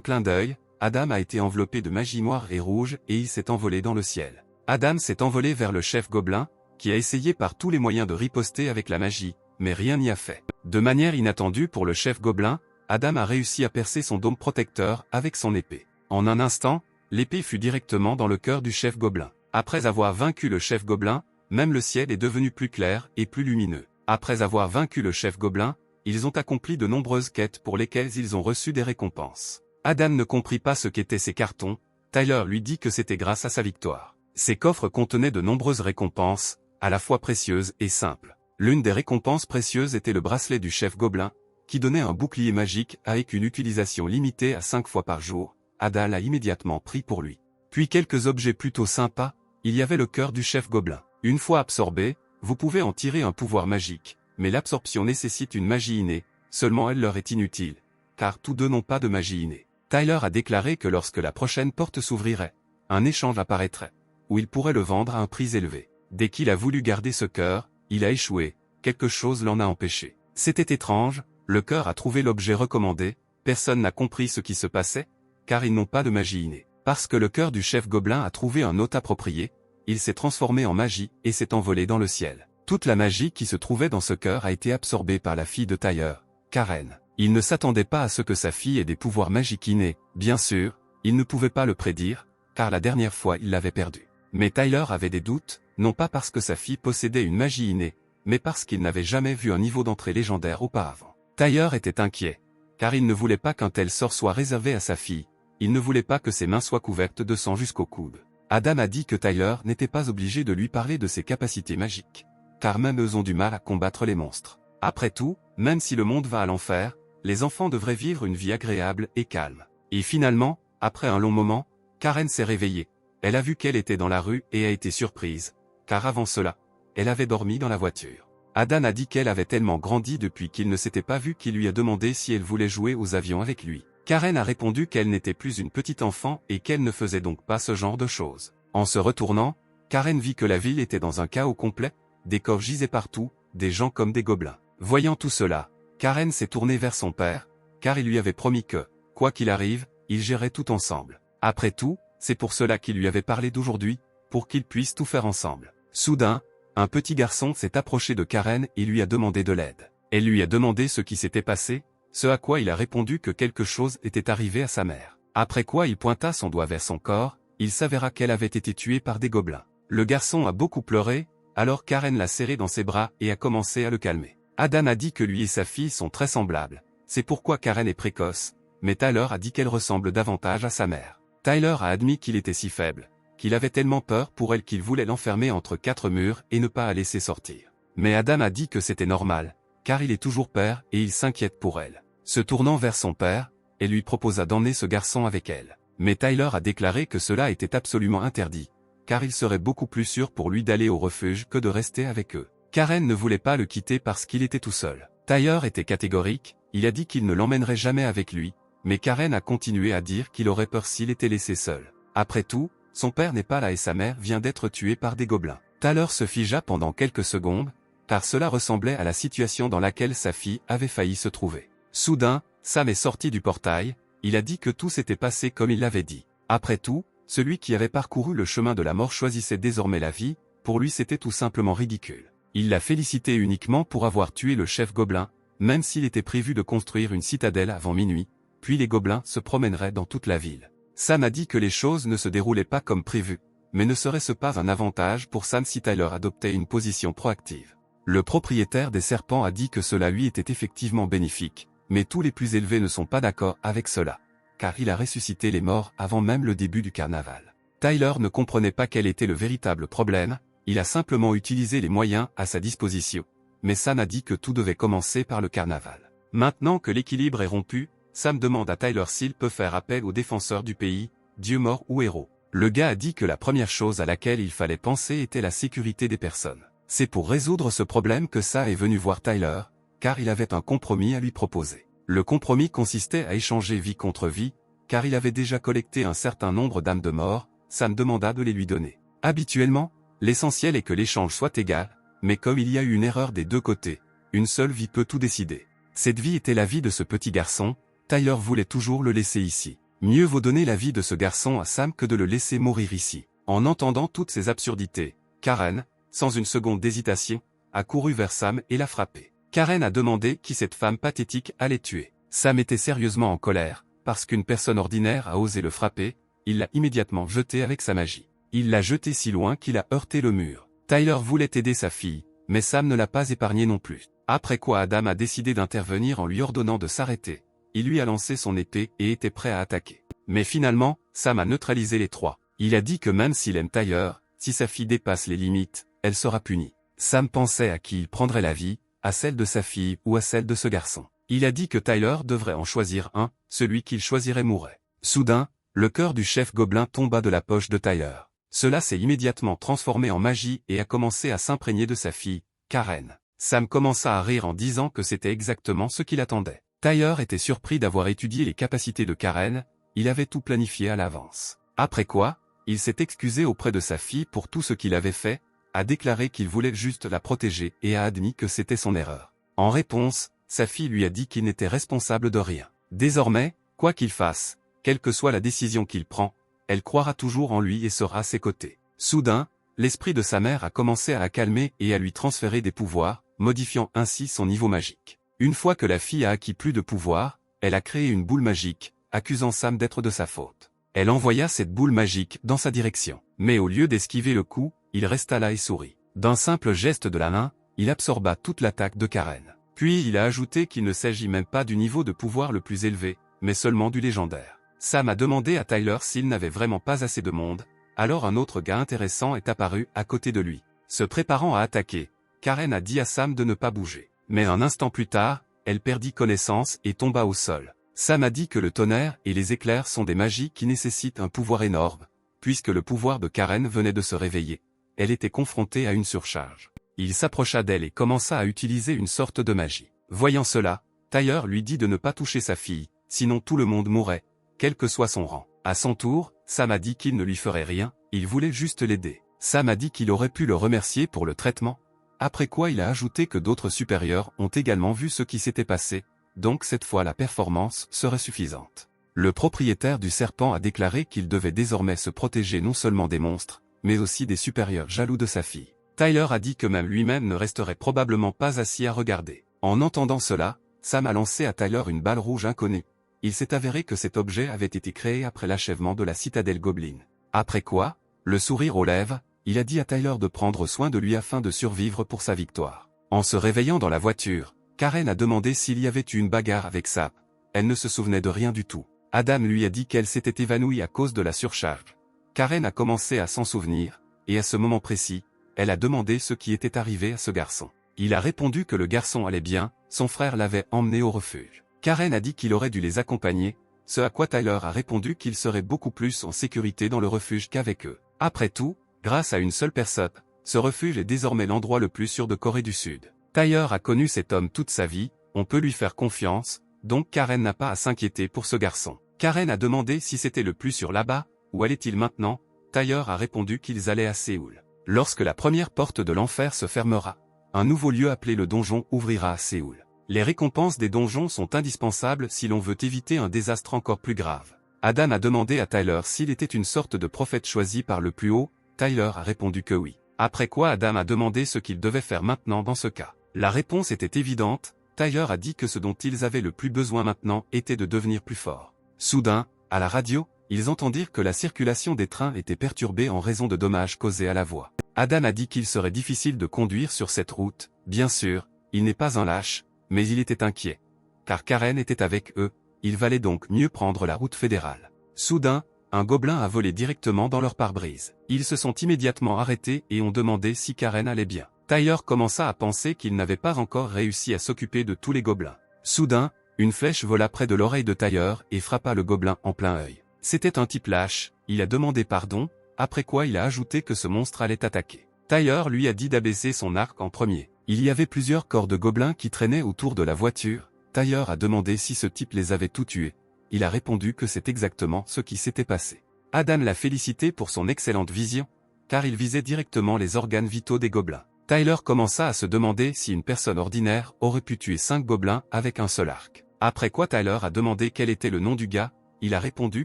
Speaker 1: clin d'œil, Adam a été enveloppé de magie noire et rouge et il s'est envolé dans le ciel. Adam s'est envolé vers le chef gobelin, qui a essayé par tous les moyens de riposter avec la magie, mais rien n'y a fait. De manière inattendue pour le chef gobelin, Adam a réussi à percer son dôme protecteur avec son épée. En un instant, l'épée fut directement dans le cœur du chef gobelin. Après avoir vaincu le chef gobelin, même le ciel est devenu plus clair et plus lumineux. Après avoir vaincu le chef gobelin, ils ont accompli de nombreuses quêtes pour lesquelles ils ont reçu des récompenses. Adam ne comprit pas ce qu'étaient ces cartons, Tyler lui dit que c'était grâce à sa victoire. Ces coffres contenaient de nombreuses récompenses, à la fois précieuses et simples. L'une des récompenses précieuses était le bracelet du chef gobelin, qui donnait un bouclier magique avec une utilisation limitée à 5 fois par jour. Adam l'a immédiatement pris pour lui. Puis quelques objets plutôt sympas, il y avait le cœur du chef gobelin. Une fois absorbé, vous pouvez en tirer un pouvoir magique, mais l'absorption nécessite une magie innée, seulement elle leur est inutile, car tous deux n'ont pas de magie innée. Tyler a déclaré que lorsque la prochaine porte s'ouvrirait, un échange apparaîtrait, où il pourrait le vendre à un prix élevé. Dès qu'il a voulu garder ce cœur, il a échoué, quelque chose l'en a empêché. C'était étrange, le cœur a trouvé l'objet recommandé, personne n'a compris ce qui se passait, car ils n'ont pas de magie innée. Parce que le cœur du chef gobelin a trouvé un hôte approprié, il s'est transformé en magie et s'est envolé dans le ciel. Toute la magie qui se trouvait dans ce cœur a été absorbée par la fille de Tyler, Karen. Il ne s'attendait pas à ce que sa fille ait des pouvoirs magiques innés, bien sûr, il ne pouvait pas le prédire, car la dernière fois il l'avait perdu. Mais Tyler avait des doutes, non pas parce que sa fille possédait une magie innée, mais parce qu'il n'avait jamais vu un niveau d'entrée légendaire auparavant. Tyler était inquiet, car il ne voulait pas qu'un tel sort soit réservé à sa fille, il ne voulait pas que ses mains soient couvertes de sang jusqu'au coude. Adam a dit que Tyler n'était pas obligé de lui parler de ses capacités magiques, car même eux ont du mal à combattre les monstres. Après tout, même si le monde va à l'enfer, les enfants devraient vivre une vie agréable et calme. Et finalement, après un long moment, Karen s'est réveillée. Elle a vu qu'elle était dans la rue et a été surprise, car avant cela, elle avait dormi dans la voiture. Adan a dit qu'elle avait tellement grandi depuis qu'il ne s'était pas vu qu'il lui a demandé si elle voulait jouer aux avions avec lui. Karen a répondu qu'elle n'était plus une petite enfant et qu'elle ne faisait donc pas ce genre de choses. En se retournant, Karen vit que la ville était dans un chaos complet, des corps gisaient partout, des gens comme des gobelins. Voyant tout cela, Karen s'est tournée vers son père, car il lui avait promis que, quoi qu'il arrive, ils géraient tout ensemble. Après tout, c'est pour cela qu'il lui avait parlé d'aujourd'hui, pour qu'ils puissent tout faire ensemble. Soudain, un petit garçon s'est approché de Karen et lui a demandé de l'aide. Elle lui a demandé ce qui s'était passé, ce à quoi il a répondu que quelque chose était arrivé à sa mère. Après quoi il pointa son doigt vers son corps, il s'avéra qu'elle avait été tuée par des gobelins. Le garçon a beaucoup pleuré, alors Karen l'a serré dans ses bras et a commencé à le calmer. Adan a dit que lui et sa fille sont très semblables, c'est pourquoi Karen est précoce, mais Tyler a dit qu'elle ressemble davantage à sa mère. Tyler a admis qu'il était si faible, qu'il avait tellement peur pour elle qu'il voulait l'enfermer entre 4 murs et ne pas la laisser sortir. Mais Adam a dit que c'était normal, car il est toujours père et il s'inquiète pour elle. Se tournant vers son père, elle lui proposa d'emmener ce garçon avec elle. Mais Tyler a déclaré que cela était absolument interdit, car il serait beaucoup plus sûr pour lui d'aller au refuge que de rester avec eux. Karen ne voulait pas le quitter parce qu'il était tout seul. Tyler était catégorique, il a dit qu'il ne l'emmènerait jamais avec lui, mais Karen a continué à dire qu'il aurait peur s'il était laissé seul. Après tout, son père n'est pas là et sa mère vient d'être tuée par des gobelins. Tyler se figea pendant quelques secondes, car cela ressemblait à la situation dans laquelle sa fille avait failli se trouver. Soudain, Sam est sorti du portail, il a dit que tout s'était passé comme il l'avait dit. Après tout, celui qui avait parcouru le chemin de la mort choisissait désormais la vie, pour lui c'était tout simplement ridicule. Il l'a félicité uniquement pour avoir tué le chef gobelin, même s'il était prévu de construire une citadelle avant minuit, puis les gobelins se promèneraient dans toute la ville. Sam a dit que les choses ne se déroulaient pas comme prévu, mais ne serait-ce pas un avantage pour Sam si Tyler adoptait une position proactive. Le propriétaire des serpents a dit que cela lui était effectivement bénéfique, mais tous les plus élevés ne sont pas d'accord avec cela, car il a ressuscité les morts avant même le début du carnaval. Tyler ne comprenait pas quel était le véritable problème, il a simplement utilisé les moyens à sa disposition, mais Sam a dit que tout devait commencer par le carnaval. Maintenant que l'équilibre est rompu, Sam demande à Tyler s'il peut faire appel aux défenseurs du pays, dieux morts ou héros. Le gars a dit que la première chose à laquelle il fallait penser était la sécurité des personnes. C'est pour résoudre ce problème que Sam est venu voir Tyler, car il avait un compromis à lui proposer. Le compromis consistait à échanger vie contre vie, car il avait déjà collecté un certain nombre d'âmes de mort, Sam demanda de les lui donner. Habituellement, l'essentiel est que l'échange soit égal, mais comme il y a eu une erreur des deux côtés, une seule vie peut tout décider. Cette vie était la vie de ce petit garçon, Tyler voulait toujours le laisser ici. Mieux vaut donner la vie de ce garçon à Sam que de le laisser mourir ici. En entendant toutes ces absurdités, Karen, sans une seconde d'hésitation, a couru vers Sam et l'a frappé. Karen a demandé qui cette femme pathétique allait tuer. Sam était sérieusement en colère, parce qu'une personne ordinaire a osé le frapper, il l'a immédiatement jeté avec sa magie. Il l'a jeté si loin qu'il a heurté le mur. Tyler voulait aider sa fille, mais Sam ne l'a pas épargné non plus. Après quoi Adam a décidé d'intervenir en lui ordonnant de s'arrêter. Il lui a lancé son épée et était prêt à attaquer. Mais finalement, Sam a neutralisé les trois. Il a dit que même s'il aime Tyler, si sa fille dépasse les limites, elle sera punie. Sam pensait à qui il prendrait la vie, à celle de sa fille ou à celle de ce garçon. Il a dit que Tyler devrait en choisir un, celui qu'il choisirait mourrait. Soudain, le cœur du chef gobelin tomba de la poche de Tyler. Cela s'est immédiatement transformé en magie et a commencé à s'imprégner de sa fille, Karen. Sam commença à rire en disant que c'était exactement ce qu'il attendait. Tyler était surpris d'avoir étudié les capacités de Karen, il avait tout planifié à l'avance. Après quoi, il s'est excusé auprès de sa fille pour tout ce qu'il avait fait, a déclaré qu'il voulait juste la protéger et a admis que c'était son erreur. En réponse, sa fille lui a dit qu'il n'était responsable de rien. Désormais, quoi qu'il fasse, quelle que soit la décision qu'il prend, elle croira toujours en lui et sera à ses côtés. Soudain, l'esprit de sa mère a commencé à la calmer et à lui transférer des pouvoirs, modifiant ainsi son niveau magique. Une fois que la fille a acquis plus de pouvoir, elle a créé une boule magique, accusant Sam d'être de sa faute. Elle envoya cette boule magique dans sa direction. Mais au lieu d'esquiver le coup, il resta là et sourit. D'un simple geste de la main, il absorba toute l'attaque de Karen. Puis il a ajouté qu'il ne s'agit même pas du niveau de pouvoir le plus élevé, mais seulement du légendaire. Sam a demandé à Tyler s'il n'avait vraiment pas assez de monde, alors un autre gars intéressant est apparu à côté de lui. Se préparant à attaquer, Karen a dit à Sam de ne pas bouger. Mais un instant plus tard, elle perdit connaissance et tomba au sol. Sam a dit que le tonnerre et les éclairs sont des magies qui nécessitent un pouvoir énorme, puisque le pouvoir de Karen venait de se réveiller. Elle était confrontée à une surcharge. Il s'approcha d'elle et commença à utiliser une sorte de magie. Voyant cela, Tyler lui dit de ne pas toucher sa fille, sinon tout le monde mourrait, quel que soit son rang. À son tour, Sam a dit qu'il ne lui ferait rien, il voulait juste l'aider. Sam a dit qu'il aurait pu le remercier pour le traitement, après quoi il a ajouté que d'autres supérieurs ont également vu ce qui s'était passé, donc cette fois la performance serait suffisante. Le propriétaire du serpent a déclaré qu'il devait désormais se protéger non seulement des monstres, mais aussi des supérieurs jaloux de sa fille. Tyler a dit que même lui-même ne resterait probablement pas assis à regarder. En entendant cela, Sam a lancé à Tyler une balle rouge inconnue. Il s'est avéré que cet objet avait été créé après l'achèvement de la citadelle Goblin. Après quoi, le sourire aux lèvres, il a dit à Tyler de prendre soin de lui afin de survivre pour sa victoire. En se réveillant dans la voiture, Karen a demandé s'il y avait eu une bagarre avec Sap. Elle ne se souvenait de rien du tout. Adam lui a dit qu'elle s'était évanouie à cause de la surcharge. Karen a commencé à s'en souvenir, et à ce moment précis, elle a demandé ce qui était arrivé à ce garçon. Il a répondu que le garçon allait bien, son frère l'avait emmené au refuge. Karen a dit qu'il aurait dû les accompagner, ce à quoi Tyler a répondu qu'il serait beaucoup plus en sécurité dans le refuge qu'avec eux. Après tout, grâce à une seule personne, ce refuge est désormais l'endroit le plus sûr de Corée du Sud. Tyler a connu cet homme toute sa vie, on peut lui faire confiance, donc Karen n'a pas à s'inquiéter pour ce garçon. Karen a demandé si c'était le plus sûr là-bas, où allait-il maintenant. Tyler a répondu qu'ils allaient à Séoul. Lorsque la première porte de l'enfer se fermera, un nouveau lieu appelé le donjon ouvrira à Séoul. Les récompenses des donjons sont indispensables si l'on veut éviter un désastre encore plus grave. Adam a demandé à Tyler s'il était une sorte de prophète choisi par le plus haut. Tyler a répondu que oui. Après quoi Adam a demandé ce qu'il devait faire maintenant dans ce cas. La réponse était évidente, Tyler a dit que ce dont ils avaient le plus besoin maintenant était de devenir plus forts. Soudain, à la radio, ils entendirent que la circulation des trains était perturbée en raison de dommages causés à la voie. Adam a dit qu'il serait difficile de conduire sur cette route, bien sûr, il n'est pas un lâche, mais il était inquiet. Car Karen était avec eux, il valait donc mieux prendre la route fédérale. Soudain, un gobelin a volé directement dans leur pare-brise. Ils se sont immédiatement arrêtés et ont demandé si Karen allait bien. Tyler commença à penser qu'il n'avait pas encore réussi à s'occuper de tous les gobelins. Soudain, une flèche vola près de l'oreille de Tyler et frappa le gobelin en plein œil. C'était un type lâche, il a demandé pardon, après quoi il a ajouté que ce monstre allait attaquer. Tyler lui a dit d'abaisser son arc en premier. Il y avait plusieurs corps de gobelins qui traînaient autour de la voiture. Tyler a demandé si ce type les avait tous tués. Il a répondu que c'est exactement ce qui s'était passé. Adam l'a félicité pour son excellente vision, car il visait directement les organes vitaux des gobelins. Tyler commença à se demander si une personne ordinaire aurait pu tuer 5 gobelins avec un seul arc. Après quoi Tyler a demandé quel était le nom du gars, il a répondu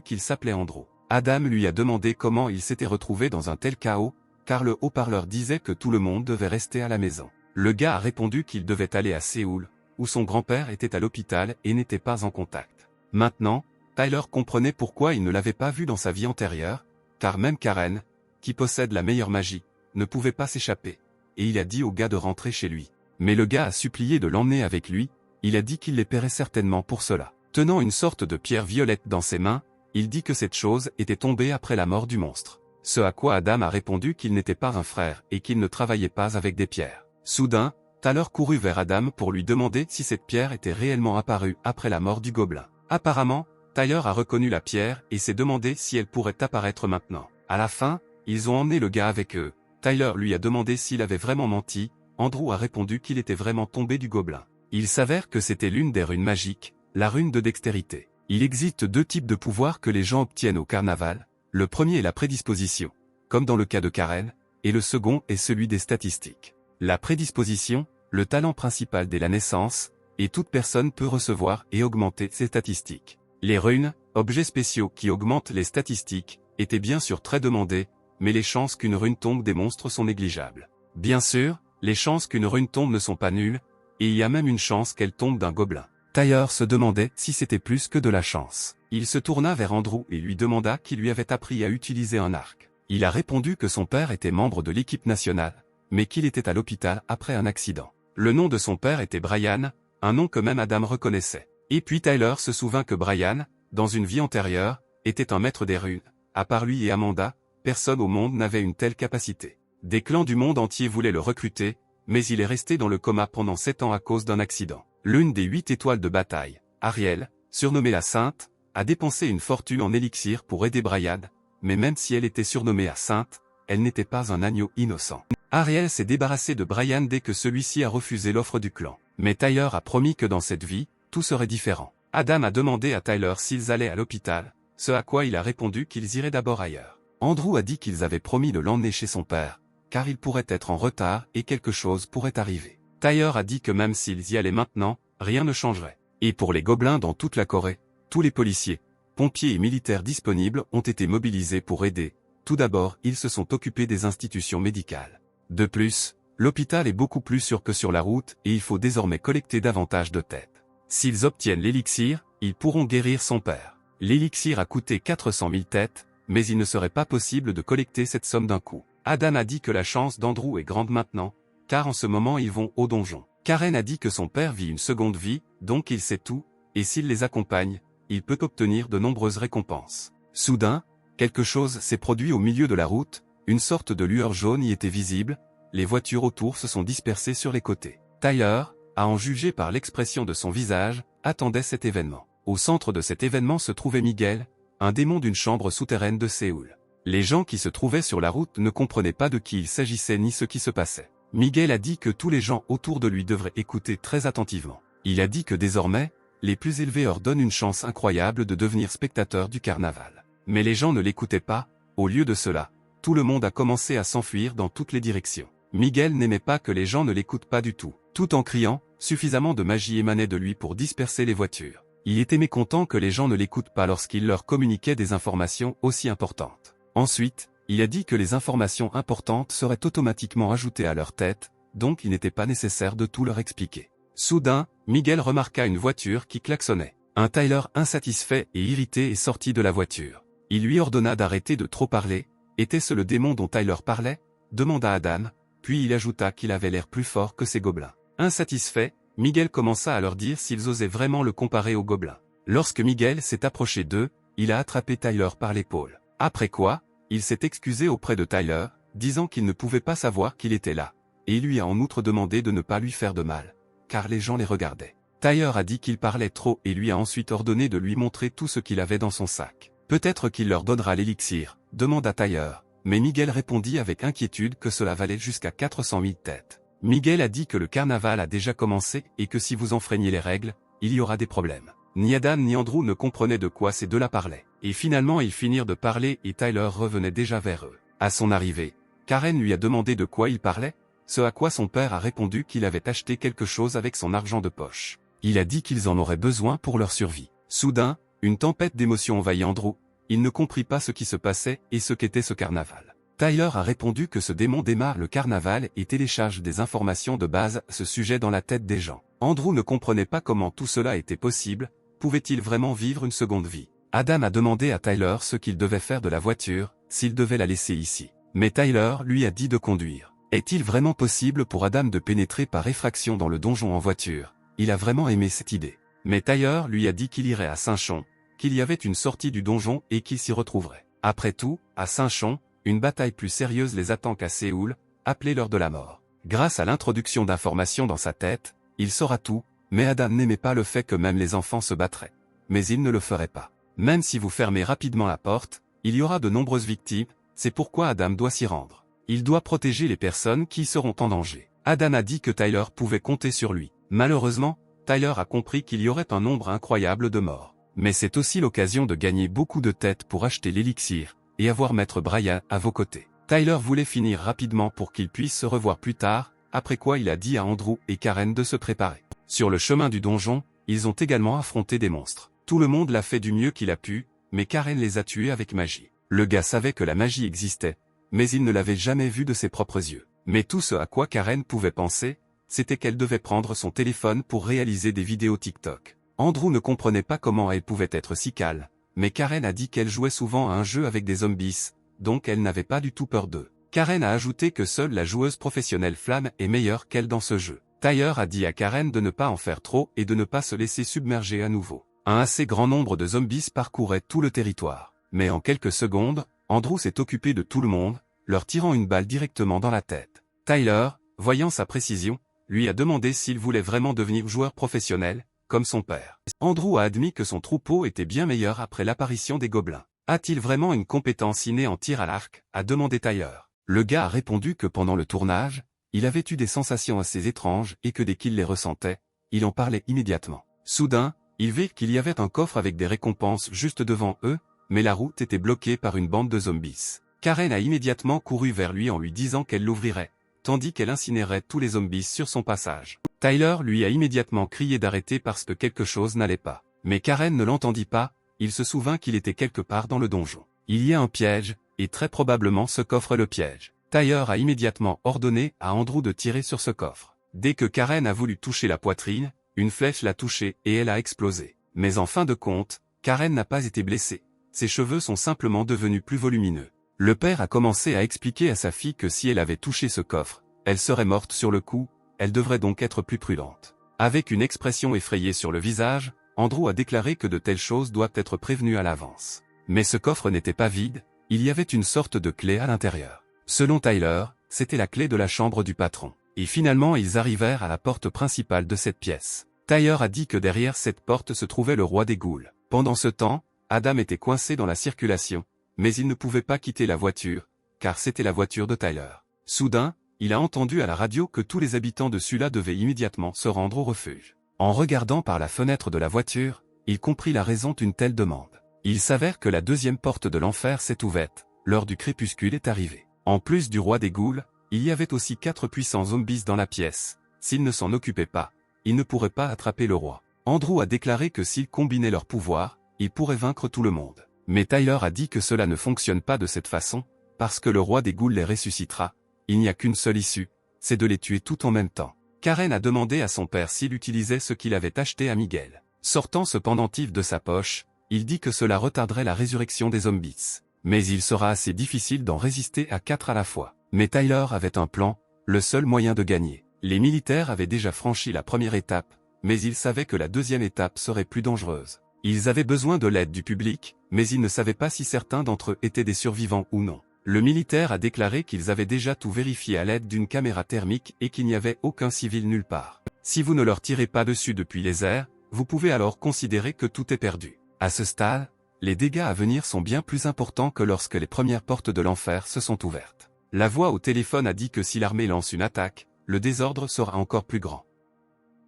Speaker 1: qu'il s'appelait Andrew. Adam lui a demandé comment il s'était retrouvé dans un tel chaos, car le haut-parleur disait que tout le monde devait rester à la maison. Le gars a répondu qu'il devait aller à Séoul, où son grand-père était à l'hôpital et n'était pas en contact. Maintenant, Tyler comprenait pourquoi il ne l'avait pas vu dans sa vie antérieure, car même Karen, qui possède la meilleure magie, ne pouvait pas s'échapper, et il a dit au gars de rentrer chez lui. Mais le gars a supplié de l'emmener avec lui, il a dit qu'il les paierait certainement pour cela. Tenant une sorte de pierre violette dans ses mains, il dit que cette chose était tombée après la mort du monstre. Ce à quoi Adam a répondu qu'il n'était pas un frère et qu'il ne travaillait pas avec des pierres. Soudain, Tyler courut vers Adam pour lui demander si cette pierre était réellement apparue après la mort du gobelin. Apparemment, Tyler a reconnu la pierre et s'est demandé si elle pourrait apparaître maintenant. À la fin, ils ont emmené le gars avec eux. Tyler lui a demandé s'il avait vraiment menti. Andrew a répondu qu'il était vraiment tombé du gobelin. Il s'avère que c'était l'une des runes magiques, la rune de dextérité. Il existe 2 types de pouvoirs que les gens obtiennent au carnaval. Le premier est la prédisposition, comme dans le cas de Karen, et le second est celui des statistiques. La prédisposition, le talent principal dès la naissance, et toute personne peut recevoir et augmenter ses statistiques. Les runes, objets spéciaux qui augmentent les statistiques, étaient bien sûr très demandés, mais les chances qu'une rune tombe des monstres sont négligeables. Bien sûr, les chances qu'une rune tombe ne sont pas nulles, et il y a même une chance qu'elle tombe d'un gobelin. Tyler se demandait si c'était plus que de la chance. Il se tourna vers Andrew et lui demanda qui lui avait appris à utiliser un arc. Il a répondu que son père était membre de l'équipe nationale, mais qu'il était à l'hôpital après un accident. Le nom de son père était Brian, un nom que même Adam reconnaissait. Et puis Tyler se souvint que Brian, dans une vie antérieure, était un maître des runes. À part lui et Amanda, personne au monde n'avait une telle capacité. Des clans du monde entier voulaient le recruter, mais il est resté dans le coma pendant 7 ans à cause d'un accident. L'une des 8 étoiles de bataille, Ariel, surnommée la Sainte, a dépensé une fortune en élixir pour aider Brian, mais même si elle était surnommée la Sainte, elle n'était pas un agneau innocent. Ariel s'est débarrassé de Brian dès que celui-ci a refusé l'offre du clan. Mais Tyler a promis que dans cette vie, tout serait différent. Adam a demandé à Tyler s'ils allaient à l'hôpital, ce à quoi il a répondu qu'ils iraient d'abord ailleurs. Andrew a dit qu'ils avaient promis de l'emmener chez son père, car il pourrait être en retard et quelque chose pourrait arriver. Tyler a dit que même s'ils y allaient maintenant, rien ne changerait. Et pour les gobelins dans toute la Corée, tous les policiers, pompiers et militaires disponibles ont été mobilisés pour aider. Tout d'abord, ils se sont occupés des institutions médicales. De plus, l'hôpital est beaucoup plus sûr que sur la route et il faut désormais collecter davantage de têtes. S'ils obtiennent l'élixir, ils pourront guérir son père. L'élixir a coûté 400 000 têtes, mais il ne serait pas possible de collecter cette somme d'un coup. Adam a dit que la chance d'Andrew est grande maintenant, car en ce moment ils vont au donjon. Karen a dit que son père vit une seconde vie, donc il sait tout, et s'il les accompagne, il peut obtenir de nombreuses récompenses. Soudain, quelque chose s'est produit au milieu de la route, une sorte de lueur jaune y était visible, les voitures autour se sont dispersées sur les côtés. Tyler, à en juger par l'expression de son visage, attendait cet événement. Au centre de cet événement se trouvait Miguel, un démon d'une chambre souterraine de Séoul. Les gens qui se trouvaient sur la route ne comprenaient pas de qui il s'agissait ni ce qui se passait. Miguel a dit que tous les gens autour de lui devraient écouter très attentivement. Il a dit que désormais, les plus élevés leur donnent une chance incroyable de devenir spectateurs du carnaval. Mais les gens ne l'écoutaient pas, au lieu de cela, tout le monde a commencé à s'enfuir dans toutes les directions. Miguel n'aimait pas que les gens ne l'écoutent pas du tout. Tout en criant, suffisamment de magie émanait de lui pour disperser les voitures. Il était mécontent que les gens ne l'écoutent pas lorsqu'il leur communiquait des informations aussi importantes. Ensuite, il a dit que les informations importantes seraient automatiquement ajoutées à leur tête, donc il n'était pas nécessaire de tout leur expliquer. Soudain, Miguel remarqua une voiture qui klaxonnait. Un Tyler insatisfait et irrité est sorti de la voiture. Il lui ordonna d'arrêter de trop parler. Était-ce le démon dont Tyler parlait? Demanda Adam, puis il ajouta qu'il avait l'air plus fort que ses gobelins. Insatisfait, Miguel commença à leur dire s'ils osaient vraiment le comparer aux gobelins. Lorsque Miguel s'est approché d'eux, il a attrapé Tyler par l'épaule. Après quoi, il s'est excusé auprès de Tyler, disant qu'il ne pouvait pas savoir qu'il était là, et il lui a en outre demandé de ne pas lui faire de mal, car les gens les regardaient. Tyler a dit qu'il parlait trop et lui a ensuite ordonné de lui montrer tout ce qu'il avait dans son sac. Peut-être qu'il leur donnera l'élixir, demanda Tyler, mais Miguel répondit avec inquiétude que cela valait jusqu'à 400 000 têtes. Miguel a dit que le carnaval a déjà commencé et que si vous enfreignez les règles, il y aura des problèmes. Ni Adam ni Andrew ne comprenaient de quoi ces deux-là parlaient. Et finalement ils finirent de parler et Tyler revenait déjà vers eux. À son arrivée, Karen lui a demandé de quoi il parlait, ce à quoi son père a répondu qu'il avait acheté quelque chose avec son argent de poche. Il a dit qu'ils en auraient besoin pour leur survie. Soudain, une tempête d'émotions envahit Andrew. Il ne comprit pas ce qui se passait et ce qu'était ce carnaval. Tyler a répondu que ce démon démarre le carnaval et télécharge des informations de base à ce sujet dans la tête des gens. Andrew ne comprenait pas comment tout cela était possible, pouvait-il vraiment vivre une seconde vie? Adam a demandé à Tyler ce qu'il devait faire de la voiture, s'il devait la laisser ici. Mais Tyler lui a dit de conduire. Est-il vraiment possible pour Adam de pénétrer par effraction dans le donjon en voiture? Il a vraiment aimé cette idée. Mais Tyler lui a dit qu'il irait à Saint-Chon, qu'il y avait une sortie du donjon et qu'il s'y retrouverait. Après tout, à Saint-Chon, une bataille plus sérieuse les attend qu'à Séoul, appelée l'heure de la mort. Grâce à l'introduction d'informations dans sa tête, il saura tout, mais Adam n'aimait pas le fait que même les enfants se battraient. Mais il ne le ferait pas. Même si vous fermez rapidement la porte, il y aura de nombreuses victimes, c'est pourquoi Adam doit s'y rendre. Il doit protéger les personnes qui seront en danger. Adam a dit que Tyler pouvait compter sur lui. Malheureusement, Tyler a compris qu'il y aurait un nombre incroyable de morts. Mais c'est aussi l'occasion de gagner beaucoup de têtes pour acheter l'élixir, et avoir Maître Brian à vos côtés. Tyler voulait finir rapidement pour qu'ils puissent se revoir plus tard, après quoi il a dit à Andrew et Karen de se préparer. Sur le chemin du donjon, ils ont également affronté des monstres. Tout le monde l'a fait du mieux qu'il a pu, mais Karen les a tués avec magie. Le gars savait que la magie existait, mais il ne l'avait jamais vue de ses propres yeux. Mais tout ce à quoi Karen pouvait penser, c'était qu'elle devait prendre son téléphone pour réaliser des vidéos TikTok. Andrew ne comprenait pas comment elle pouvait être si calme, mais Karen a dit qu'elle jouait souvent à un jeu avec des zombies, donc elle n'avait pas du tout peur d'eux. Karen a ajouté que seule la joueuse professionnelle Flamme est meilleure qu'elle dans ce jeu. Tyler a dit à Karen de ne pas en faire trop et de ne pas se laisser submerger à nouveau. Un assez grand nombre de zombies parcouraient tout le territoire. Mais en quelques secondes, Andrew s'est occupé de tout le monde, leur tirant une balle directement dans la tête. Tyler, voyant sa précision, lui a demandé s'il voulait vraiment devenir joueur professionnel, comme son père. Andrew a admis que son troupeau était bien meilleur après l'apparition des gobelins. A-t-il vraiment une compétence innée en tir à l'arc, a demandé Tyler. Le gars a répondu que pendant le tournage, il avait eu des sensations assez étranges et que dès qu'il les ressentait, il en parlait immédiatement. Soudain, ils virent qu'il y avait un coffre avec des récompenses juste devant eux, mais la route était bloquée par une bande de zombies. Karen a immédiatement couru vers lui en lui disant qu'elle l'ouvrirait, tandis qu'elle incinérait tous les zombies sur son passage. Tyler lui a immédiatement crié d'arrêter parce que quelque chose n'allait pas. Mais Karen ne l'entendit pas, il se souvint qu'il était quelque part dans le donjon. Il y a un piège, et très probablement ce coffre est le piège. Tyler a immédiatement ordonné à Andrew de tirer sur ce coffre. Dès que Karen a voulu toucher la poitrine, une flèche l'a touchée et elle a explosé. Mais en fin de compte, Karen n'a pas été blessée. Ses cheveux sont simplement devenus plus volumineux. Le père a commencé à expliquer à sa fille que si elle avait touché ce coffre, elle serait morte sur le coup, elle devrait donc être plus prudente. Avec une expression effrayée sur le visage, Andrew a déclaré que de telles choses doivent être prévenues à l'avance. Mais ce coffre n'était pas vide, il y avait une sorte de clé à l'intérieur. Selon Tyler, c'était la clé de la chambre du patron. Et finalement ils arrivèrent à la porte principale de cette pièce. Tyler a dit que derrière cette porte se trouvait le roi des ghouls. Pendant ce temps, Adam était coincé dans la circulation, mais il ne pouvait pas quitter la voiture, car c'était la voiture de Tyler. Soudain, il a entendu à la radio que tous les habitants de Sula devaient immédiatement se rendre au refuge. En regardant par la fenêtre de la voiture, il comprit la raison d'une telle demande. Il s'avère que la deuxième porte de l'enfer s'est ouverte, l'heure du crépuscule est arrivée. En plus du roi des ghouls, il y avait aussi 4 puissants zombies dans la pièce. S'ils ne s'en occupaient pas, ils ne pourraient pas attraper le roi. Andrew a déclaré que s'ils combinaient leurs pouvoirs, ils pourraient vaincre tout le monde. Mais Tyler a dit que cela ne fonctionne pas de cette façon, parce que le roi des ghouls les ressuscitera. Il n'y a qu'une seule issue, c'est de les tuer tout en même temps. Karen a demandé à son père s'il utilisait ce qu'il avait acheté à Miguel. Sortant ce pendentif de sa poche, il dit que cela retarderait la résurrection des zombies. Mais il sera assez difficile d'en résister à 4 à la fois. Mais Tyler avait un plan, le seul moyen de gagner. Les militaires avaient déjà franchi la première étape, mais ils savaient que la deuxième étape serait plus dangereuse. Ils avaient besoin de l'aide du public, mais ils ne savaient pas si certains d'entre eux étaient des survivants ou non. Le militaire a déclaré qu'ils avaient déjà tout vérifié à l'aide d'une caméra thermique et qu'il n'y avait aucun civil nulle part. Si vous ne leur tirez pas dessus depuis les airs, vous pouvez alors considérer que tout est perdu. À ce stade, les dégâts à venir sont bien plus importants que lorsque les premières portes de l'enfer se sont ouvertes. La voix au téléphone a dit que si l'armée lance une attaque, le désordre sera encore plus grand.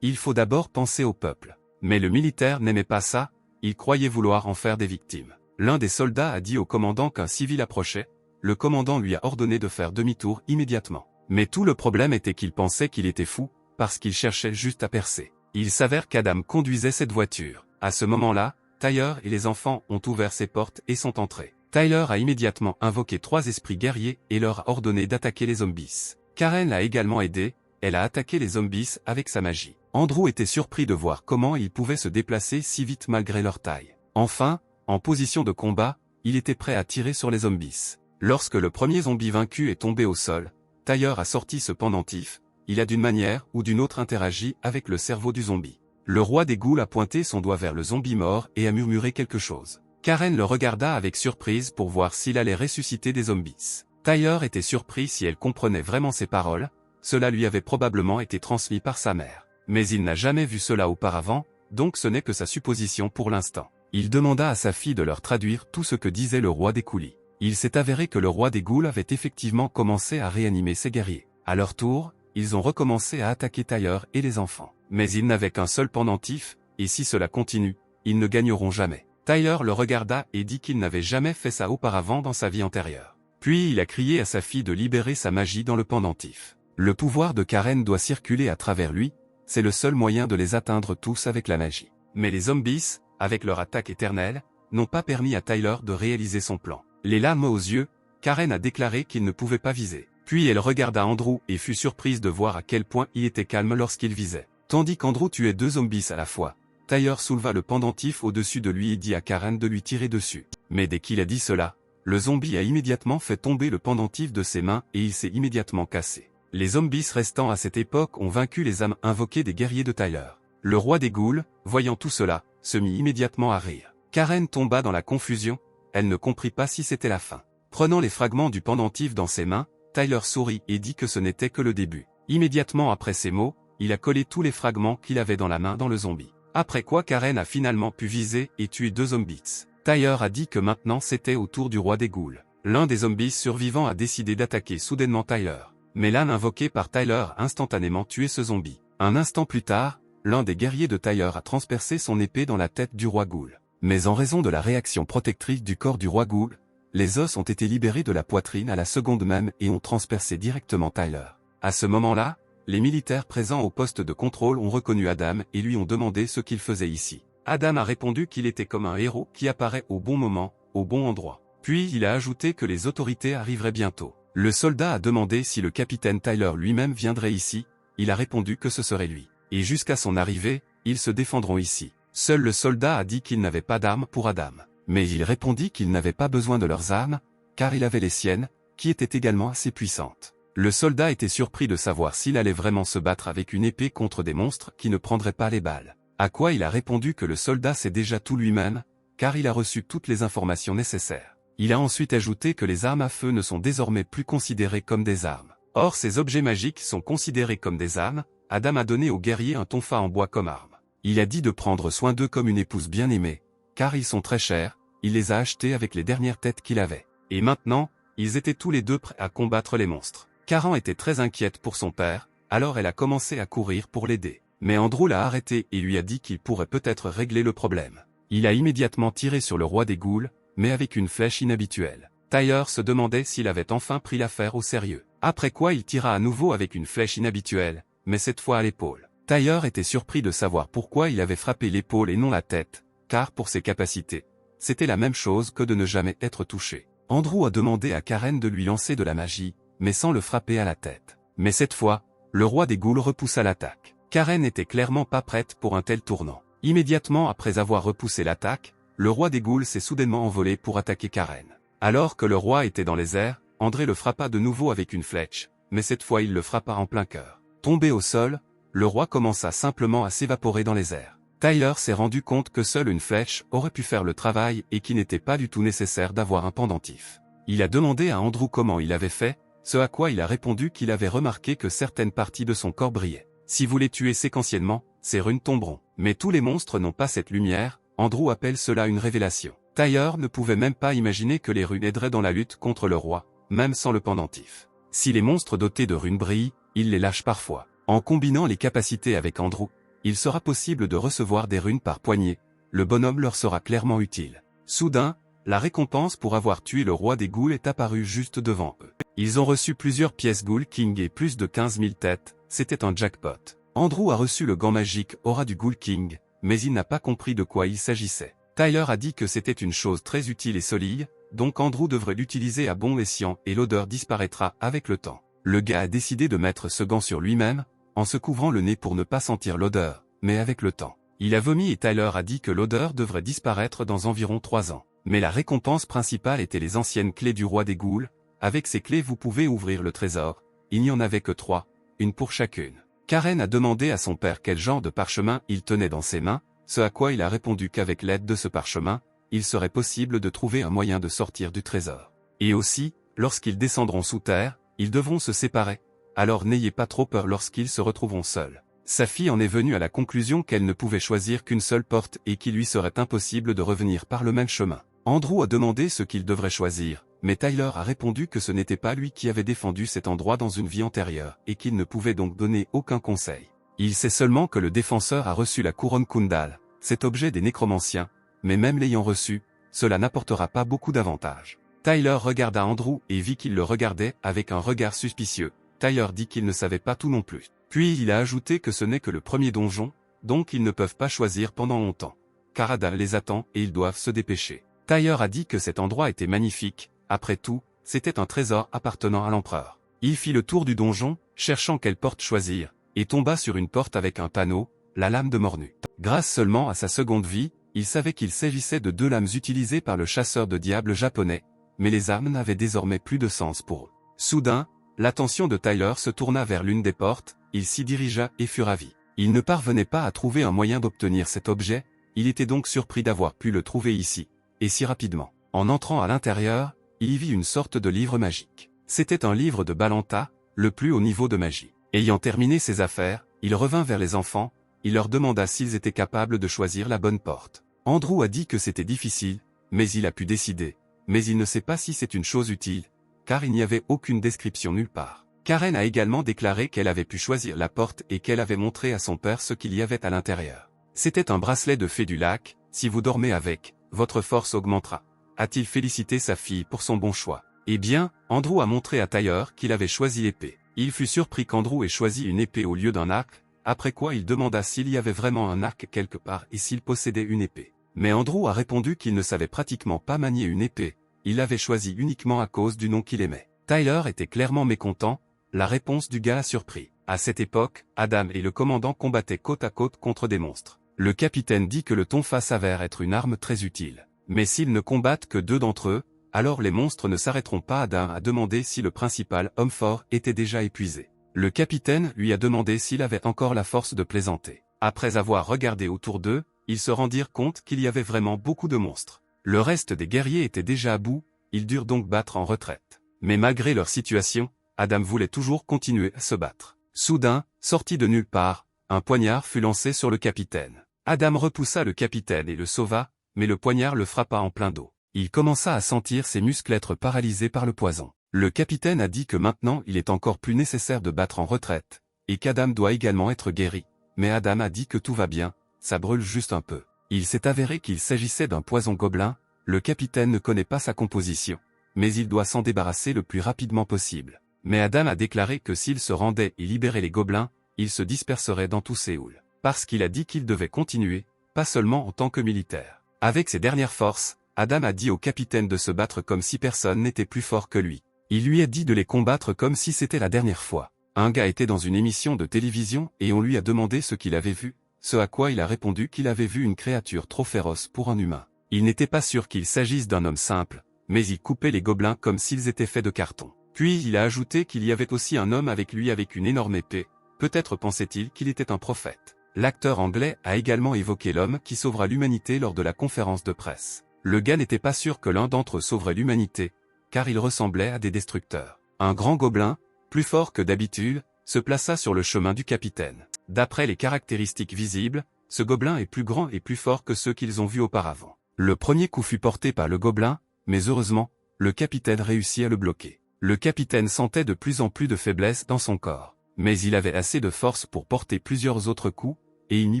Speaker 1: Il faut d'abord penser au peuple. Mais le militaire n'aimait pas ça, il croyait vouloir en faire des victimes. L'un des soldats a dit au commandant qu'un civil approchait, le commandant lui a ordonné de faire demi-tour immédiatement. Mais tout le problème était qu'il pensait qu'il était fou, parce qu'il cherchait juste à percer. Il s'avère qu'Adam conduisait cette voiture. À ce moment-là, Tyler et les enfants ont ouvert ses portes et sont entrés. Tyler a immédiatement invoqué 3 esprits guerriers et leur a ordonné d'attaquer les zombies. Karen l'a également aidé, elle a attaqué les zombies avec sa magie. Andrew était surpris de voir comment ils pouvaient se déplacer si vite malgré leur taille. Enfin, en position de combat, il était prêt à tirer sur les zombies. Lorsque le premier zombie vaincu est tombé au sol, Tyler a sorti ce pendentif, il a d'une manière ou d'une autre interagi avec le cerveau du zombie. Le roi des ghouls a pointé son doigt vers le zombie mort et a murmuré quelque chose. Karen le regarda avec surprise pour voir s'il allait ressusciter des zombies. Tyler était surpris si elle comprenait vraiment ses paroles, cela lui avait probablement été transmis par sa mère. Mais il n'a jamais vu cela auparavant, donc ce n'est que sa supposition pour l'instant. Il demanda à sa fille de leur traduire tout ce que disait le roi des coulis. Il s'est avéré que le roi des ghouls avait effectivement commencé à réanimer ses guerriers. À leur tour, ils ont recommencé à attaquer Tyler et les enfants. Mais ils n'avaient qu'un seul pendentif, et si cela continue, ils ne gagneront jamais. Tyler le regarda et dit qu'il n'avait jamais fait ça auparavant dans sa vie antérieure. Puis il a crié à sa fille de libérer sa magie dans le pendentif. Le pouvoir de Karen doit circuler à travers lui, c'est le seul moyen de les atteindre tous avec la magie. Mais les zombies, avec leur attaque éternelle, n'ont pas permis à Tyler de réaliser son plan. Les larmes aux yeux, Karen a déclaré qu'il ne pouvait pas viser. Puis elle regarda Andrew et fut surprise de voir à quel point il était calme lorsqu'il visait. Tandis qu'Andrew tuait 2 zombies à la fois, Tyler souleva le pendentif au-dessus de lui et dit à Karen de lui tirer dessus. Mais dès qu'il a dit cela, le zombie a immédiatement fait tomber le pendentif de ses mains et il s'est immédiatement cassé. Les zombies restants à cette époque ont vaincu les âmes invoquées des guerriers de Tyler. Le roi des ghouls, voyant tout cela, se mit immédiatement à rire. Karen tomba dans la confusion, elle ne comprit pas si c'était la fin. Prenant les fragments du pendentif dans ses mains, Tyler sourit et dit que ce n'était que le début. Immédiatement après ces mots, il a collé tous les fragments qu'il avait dans la main dans le zombie. Après quoi Karen a finalement pu viser et tuer 2 zombies. Tyler a dit que maintenant c'était au tour du roi des ghouls. l'un des zombies survivants a décidé d'attaquer soudainement Tyler. Mais l'âne invoqué par Tyler a instantanément tué ce zombie. Un instant plus tard, l'un des guerriers de Tyler a transpercé son épée dans la tête du roi Ghoul. Mais en raison de la réaction protectrice du corps du roi Ghoul, les os ont été libérés de la poitrine à la seconde même et ont transpercé directement Tyler. À ce moment-là, les militaires présents au poste de contrôle ont reconnu Adam et lui ont demandé ce qu'il faisait ici. Adam a répondu qu'il était comme un héros qui apparaît au bon moment, au bon endroit. Puis il a ajouté que les autorités arriveraient bientôt. Le soldat a demandé si le capitaine Tyler lui-même viendrait ici, il a répondu que ce serait lui. Et jusqu'à son arrivée, ils se défendront ici. Seul le soldat a dit qu'il n'avait pas d'armes pour Adam. Mais il répondit qu'il n'avait pas besoin de leurs armes, car il avait les siennes, qui étaient également assez puissantes. Le soldat était surpris de savoir s'il allait vraiment se battre avec une épée contre des monstres qui ne prendraient pas les balles. À quoi il a répondu que le soldat sait déjà tout lui-même, car il a reçu toutes les informations nécessaires. Il a ensuite ajouté que les armes à feu ne sont désormais plus considérées comme des armes. Or ces objets magiques sont considérés comme des armes. Adam a donné au guerrier un tonfa en bois comme arme. Il a dit de prendre soin d'eux comme une épouse bien-aimée, car ils sont très chers, il les a achetés avec les dernières têtes qu'il avait. Et maintenant, ils étaient tous les deux prêts à combattre les monstres. Karen était très inquiète pour son père, alors elle a commencé à courir pour l'aider. Mais Andrew l'a arrêté et lui a dit qu'il pourrait peut-être régler le problème. Il a immédiatement tiré sur le roi des ghouls, mais avec une flèche inhabituelle. Tyler se demandait s'il avait enfin pris l'affaire au sérieux. Après quoi il tira à nouveau avec une flèche inhabituelle, mais cette fois à l'épaule. Tyler était surpris de savoir pourquoi il avait frappé l'épaule et non la tête, car pour ses capacités, c'était la même chose que de ne jamais être touché. Andrew a demandé à Karen de lui lancer de la magie, mais sans le frapper à la tête. Mais cette fois, le roi des ghouls repoussa l'attaque. Karen n'était clairement pas prête pour un tel tournant. Immédiatement après avoir repoussé l'attaque, le roi des ghouls s'est soudainement envolé pour attaquer Karen. Alors que le roi était dans les airs, André le frappa de nouveau avec une flèche, mais cette fois il le frappa en plein cœur. Tombé au sol, le roi commença simplement à s'évaporer dans les airs. Tyler s'est rendu compte que seule une flèche aurait pu faire le travail et qu'il n'était pas du tout nécessaire d'avoir un pendentif. Il a demandé à Andrew comment il avait fait, ce à quoi il a répondu qu'il avait remarqué que certaines parties de son corps brillaient. Si vous les tuez séquentiellement, ces runes tomberont. Mais tous les monstres n'ont pas cette lumière, Andrew appelle cela une révélation. Tyler ne pouvait même pas imaginer que les runes aideraient dans la lutte contre le roi, même sans le pendentif. Si les monstres dotés de runes brillent, il les lâche parfois. En combinant les capacités avec Andrew, il sera possible de recevoir des runes par poignée, le bonhomme leur sera clairement utile. Soudain, la récompense pour avoir tué le roi des ghouls est apparue juste devant eux. Ils ont reçu plusieurs pièces Ghoul King et plus de 15 000 têtes, c'était un jackpot. Andrew a reçu le gant magique Aura du Ghoul King, mais il n'a pas compris de quoi il s'agissait. Tyler a dit que c'était une chose très utile et solide, donc Andrew devrait l'utiliser à bon escient et l'odeur disparaîtra avec le temps. Le gars a décidé de mettre ce gant sur lui-même, en se couvrant le nez pour ne pas sentir l'odeur, mais avec le temps. Il a vomi et Tyler a dit que l'odeur devrait disparaître dans environ 3 ans. Mais la récompense principale était les anciennes clés du roi des ghouls. Avec ces clés vous pouvez ouvrir le trésor. Il n'y en avait que 3, une pour chacune. Karen a demandé à son père quel genre de parchemin il tenait dans ses mains, ce à quoi il a répondu qu'avec l'aide de ce parchemin, il serait possible de trouver un moyen de sortir du trésor. Et aussi, lorsqu'ils descendront sous terre, ils devront se séparer. Alors n'ayez pas trop peur lorsqu'ils se retrouveront seuls. Sa fille en est venue à la conclusion qu'elle ne pouvait choisir qu'une seule porte et qu'il lui serait impossible de revenir par le même chemin. Andrew a demandé ce qu'il devrait choisir, mais Tyler a répondu que ce n'était pas lui qui avait défendu cet endroit dans une vie antérieure et qu'il ne pouvait donc donner aucun conseil. Il sait seulement que le défenseur a reçu la couronne Kundal, cet objet des nécromanciens, mais même l'ayant reçu, cela n'apportera pas beaucoup d'avantages. Tyler regarda Andrew et vit qu'il le regardait avec un regard suspicieux. Tyler dit qu'il ne savait pas tout non plus. Puis il a ajouté que ce n'est que le premier donjon, donc ils ne peuvent pas choisir pendant longtemps. Car Adam les attend et ils doivent se dépêcher. Tyler a dit que cet endroit était magnifique, après tout, c'était un trésor appartenant à l'empereur. Il fit le tour du donjon, cherchant quelle porte choisir, et tomba sur une porte avec un panneau, la lame de Mornu. Grâce seulement à sa seconde vie, il savait qu'il s'agissait de 2 lames utilisées par le chasseur de diables japonais, mais les armes n'avaient désormais plus de sens pour eux. Soudain, l'attention de Tyler se tourna vers l'une des portes, il s'y dirigea et fut ravi. Il ne parvenait pas à trouver un moyen d'obtenir cet objet, il était donc surpris d'avoir pu le trouver ici, et si rapidement. En entrant à l'intérieur, il y vit une sorte de livre magique. C'était un livre de Balanta, le plus haut niveau de magie. Ayant terminé ses affaires, il revint vers les enfants, il leur demanda s'ils étaient capables de choisir la bonne porte. Andrew a dit que c'était difficile, mais il a pu décider, mais il ne sait pas si c'est une chose utile, car il n'y avait aucune description nulle part. Karen a également déclaré qu'elle avait pu choisir la porte et qu'elle avait montré à son père ce qu'il y avait à l'intérieur. C'était un bracelet de fée du lac, si vous dormez avec, votre force augmentera. A-t-il félicité sa fille pour son bon choix? Eh bien, Andrew a montré à Tyler qu'il avait choisi l'épée. Il fut surpris qu'Andrew ait choisi une épée au lieu d'un arc, après quoi il demanda s'il y avait vraiment un arc quelque part et s'il possédait une épée. Mais Andrew a répondu qu'il ne savait pratiquement pas manier une épée, il l'avait choisi uniquement à cause du nom qu'il aimait. Tyler était clairement mécontent, la réponse du gars a surpris. À cette époque, Adam et le commandant combattaient côte à côte contre des monstres. Le capitaine dit que le tonfa s'avère être une arme très utile. Mais s'ils ne combattent que 2 d'entre eux, alors les monstres ne s'arrêteront pas. Adam a demandé si le principal homme fort était déjà épuisé. Le capitaine lui a demandé s'il avait encore la force de plaisanter. Après avoir regardé autour d'eux, ils se rendirent compte qu'il y avait vraiment beaucoup de monstres. Le reste des guerriers étaient déjà à bout, ils durent donc battre en retraite. Mais malgré leur situation, Adam voulait toujours continuer à se battre. Soudain, sorti de nulle part, un poignard fut lancé sur le capitaine. Adam repoussa le capitaine et le sauva, mais le poignard le frappa en plein dos. Il commença à sentir ses muscles être paralysés par le poison. Le capitaine a dit que maintenant il est encore plus nécessaire de battre en retraite, et qu'Adam doit également être guéri. Mais Adam a dit que tout va bien, ça brûle juste un peu. Il s'est avéré qu'il s'agissait d'un poison gobelin, le capitaine ne connaît pas sa composition, mais il doit s'en débarrasser le plus rapidement possible. Mais Adam a déclaré que s'il se rendait et libérait les gobelins, il se disperserait dans tout Séoul. Parce qu'il a dit qu'il devait continuer, pas seulement en tant que militaire. Avec ses dernières forces, Adam a dit au capitaine de se battre comme si personne n'était plus fort que lui. Il lui a dit de les combattre comme si c'était la dernière fois. Un gars était dans une émission de télévision et on lui a demandé ce qu'il avait vu, ce à quoi il a répondu qu'il avait vu une créature trop féroce pour un humain. Il n'était pas sûr qu'il s'agisse d'un homme simple, mais il coupait les gobelins comme s'ils étaient faits de carton. Puis il a ajouté qu'il y avait aussi un homme avec lui avec une énorme épée, peut-être pensait-il qu'il était un prophète. L'acteur anglais a également évoqué l'homme qui sauvera l'humanité lors de la conférence de presse. Le gars n'était pas sûr que l'un d'entre eux sauverait l'humanité, car il ressemblait à des destructeurs. Un grand gobelin, plus fort que d'habitude, se plaça sur le chemin du capitaine. D'après les caractéristiques visibles, ce gobelin est plus grand et plus fort que ceux qu'ils ont vus auparavant. Le premier coup fut porté par le gobelin, mais heureusement, le capitaine réussit à le bloquer. Le capitaine sentait de plus en plus de faiblesse dans son corps, mais il avait assez de force pour porter plusieurs autres coups, et il mit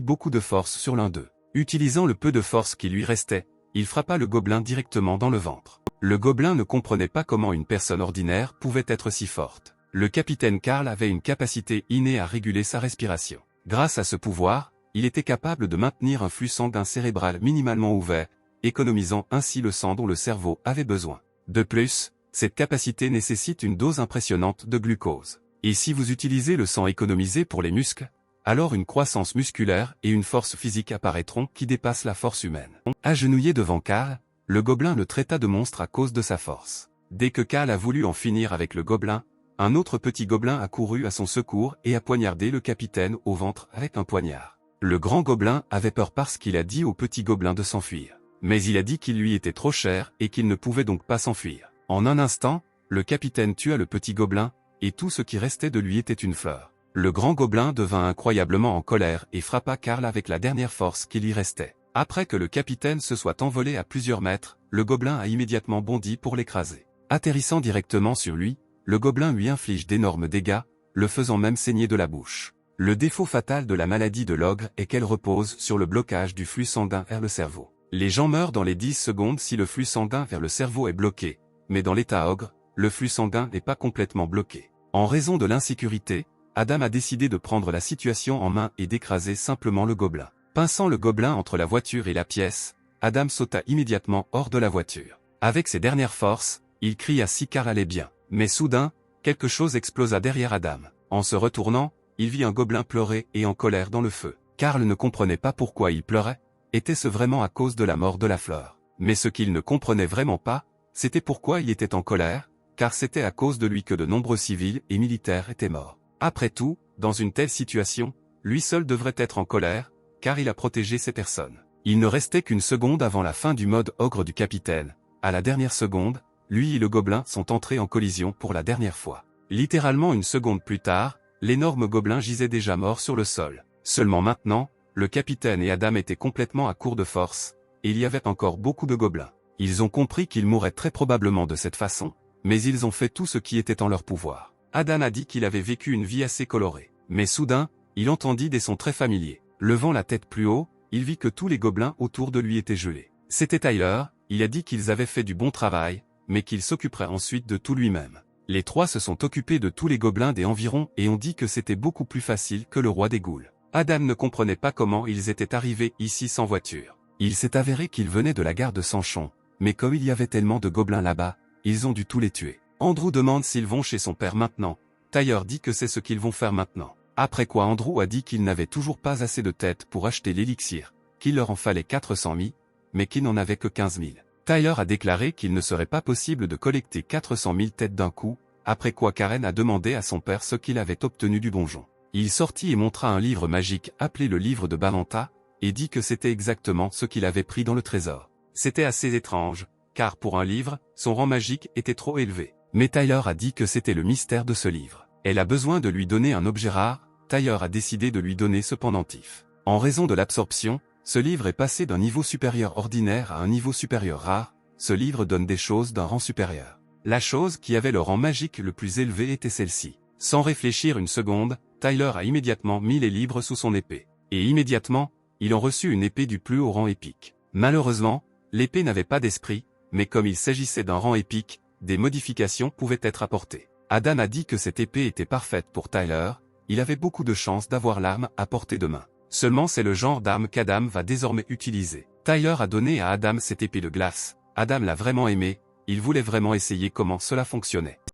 Speaker 1: beaucoup de force sur l'un d'eux. Utilisant le peu de force qui lui restait, il frappa le gobelin directement dans le ventre. Le gobelin ne comprenait pas comment une personne ordinaire pouvait être si forte. Le capitaine Carl avait une capacité innée à réguler sa respiration. Grâce à ce pouvoir, il était capable de maintenir un flux sanguin cérébral minimalement ouvert, économisant ainsi le sang dont le cerveau avait besoin. De plus, cette capacité nécessite une dose impressionnante de glucose. Et si vous utilisez le sang économisé pour les muscles, alors une croissance musculaire et une force physique apparaîtront qui dépassent la force humaine. Agenouillé devant Carl, le gobelin le traita de monstre à cause de sa force. Dès que Carl a voulu en finir avec le gobelin, un autre petit gobelin a couru à son secours et a poignardé le capitaine au ventre avec un poignard. Le grand gobelin avait peur parce qu'il a dit au petit gobelin de s'enfuir. Mais il a dit qu'il lui était trop cher et qu'il ne pouvait donc pas s'enfuir. En un instant, le capitaine tua le petit gobelin, et tout ce qui restait de lui était une fleur. Le grand gobelin devint incroyablement en colère et frappa Carl avec la dernière force qui lui restait. Après que le capitaine se soit envolé à plusieurs mètres, le gobelin a immédiatement bondi pour l'écraser. Atterrissant directement sur lui, le gobelin lui inflige d'énormes dégâts, le faisant même saigner de la bouche. Le défaut fatal de la maladie de l'ogre est qu'elle repose sur le blocage du flux sanguin vers le cerveau. Les gens meurent dans les 10 secondes si le flux sanguin vers le cerveau est bloqué, mais dans l'état ogre, le flux sanguin n'est pas complètement bloqué. En raison de l'insécurité, Adam a décidé de prendre la situation en main et d'écraser simplement le gobelin. Pinçant le gobelin entre la voiture et la pièce, Adam sauta immédiatement hors de la voiture. Avec ses dernières forces, il cria si Carl allait bien. Mais soudain, quelque chose explosa derrière Adam. En se retournant, il vit un gobelin pleurer et en colère dans le feu. Carl ne comprenait pas pourquoi il pleurait. Était-ce vraiment à cause de la mort de la fleur? Mais ce qu'il ne comprenait vraiment pas, c'était pourquoi il était en colère, car c'était à cause de lui que de nombreux civils et militaires étaient morts. Après tout, dans une telle situation, lui seul devrait être en colère, car il a protégé ces personnes. Il ne restait qu'une seconde avant la fin du mode ogre du capitaine. À la dernière seconde, lui et le gobelin sont entrés en collision pour la dernière fois. Littéralement une seconde plus tard, l'énorme gobelin gisait déjà mort sur le sol. Seulement maintenant, le capitaine et Adam étaient complètement à court de force, et il y avait encore beaucoup de gobelins. Ils ont compris qu'ils mourraient très probablement de cette façon, mais ils ont fait tout ce qui était en leur pouvoir. Adam a dit qu'il avait vécu une vie assez colorée. Mais soudain, il entendit des sons très familiers. Levant la tête plus haut, il vit que tous les gobelins autour de lui étaient gelés. C'était Tyler, il a dit qu'ils avaient fait du bon travail, mais qu'il s'occuperait ensuite de tout lui-même. Les trois se sont occupés de tous les gobelins des environs et ont dit que c'était beaucoup plus facile que le roi des ghouls. Adam ne comprenait pas comment ils étaient arrivés ici sans voiture. Il s'est avéré qu'ils venaient de la gare de Sanchon, mais comme il y avait tellement de gobelins là-bas, ils ont dû tous les tuer. Andrew demande s'ils vont chez son père maintenant. Tyler dit que c'est ce qu'ils vont faire maintenant. Après quoi Andrew a dit qu'il n'avait toujours pas assez de têtes pour acheter l'élixir, qu'il leur en fallait 400 000, mais qu'il n'en avait que 15 000. Tyler a déclaré qu'il ne serait pas possible de collecter 400 000 têtes d'un coup, après quoi Karen a demandé à son père ce qu'il avait obtenu du donjon. Il sortit et montra un livre magique appelé le livre de Balanta, et dit que c'était exactement ce qu'il avait pris dans le trésor. C'était assez étrange, car pour un livre, son rang magique était trop élevé. Mais Tyler a dit que c'était le mystère de ce livre. Elle a besoin de lui donner un objet rare, Tyler a décidé de lui donner ce pendentif. En raison de l'absorption, ce livre est passé d'un niveau supérieur ordinaire à un niveau supérieur rare, ce livre donne des choses d'un rang supérieur. La chose qui avait le rang magique le plus élevé était celle-ci. Sans réfléchir une seconde, Tyler a immédiatement mis les livres sous son épée. Et immédiatement, il en reçut une épée du plus haut rang épique. Malheureusement, l'épée n'avait pas d'esprit, mais comme il s'agissait d'un rang épique, des modifications pouvaient être apportées. Adam a dit que cette épée était parfaite pour Tyler, il avait beaucoup de chance d'avoir l'arme à portée de main. Seulement c'est le genre d'arme qu'Adam va désormais utiliser. Tyler a donné à Adam cette épée de glace, Adam l'a vraiment aimée, il voulait vraiment essayer comment cela fonctionnait.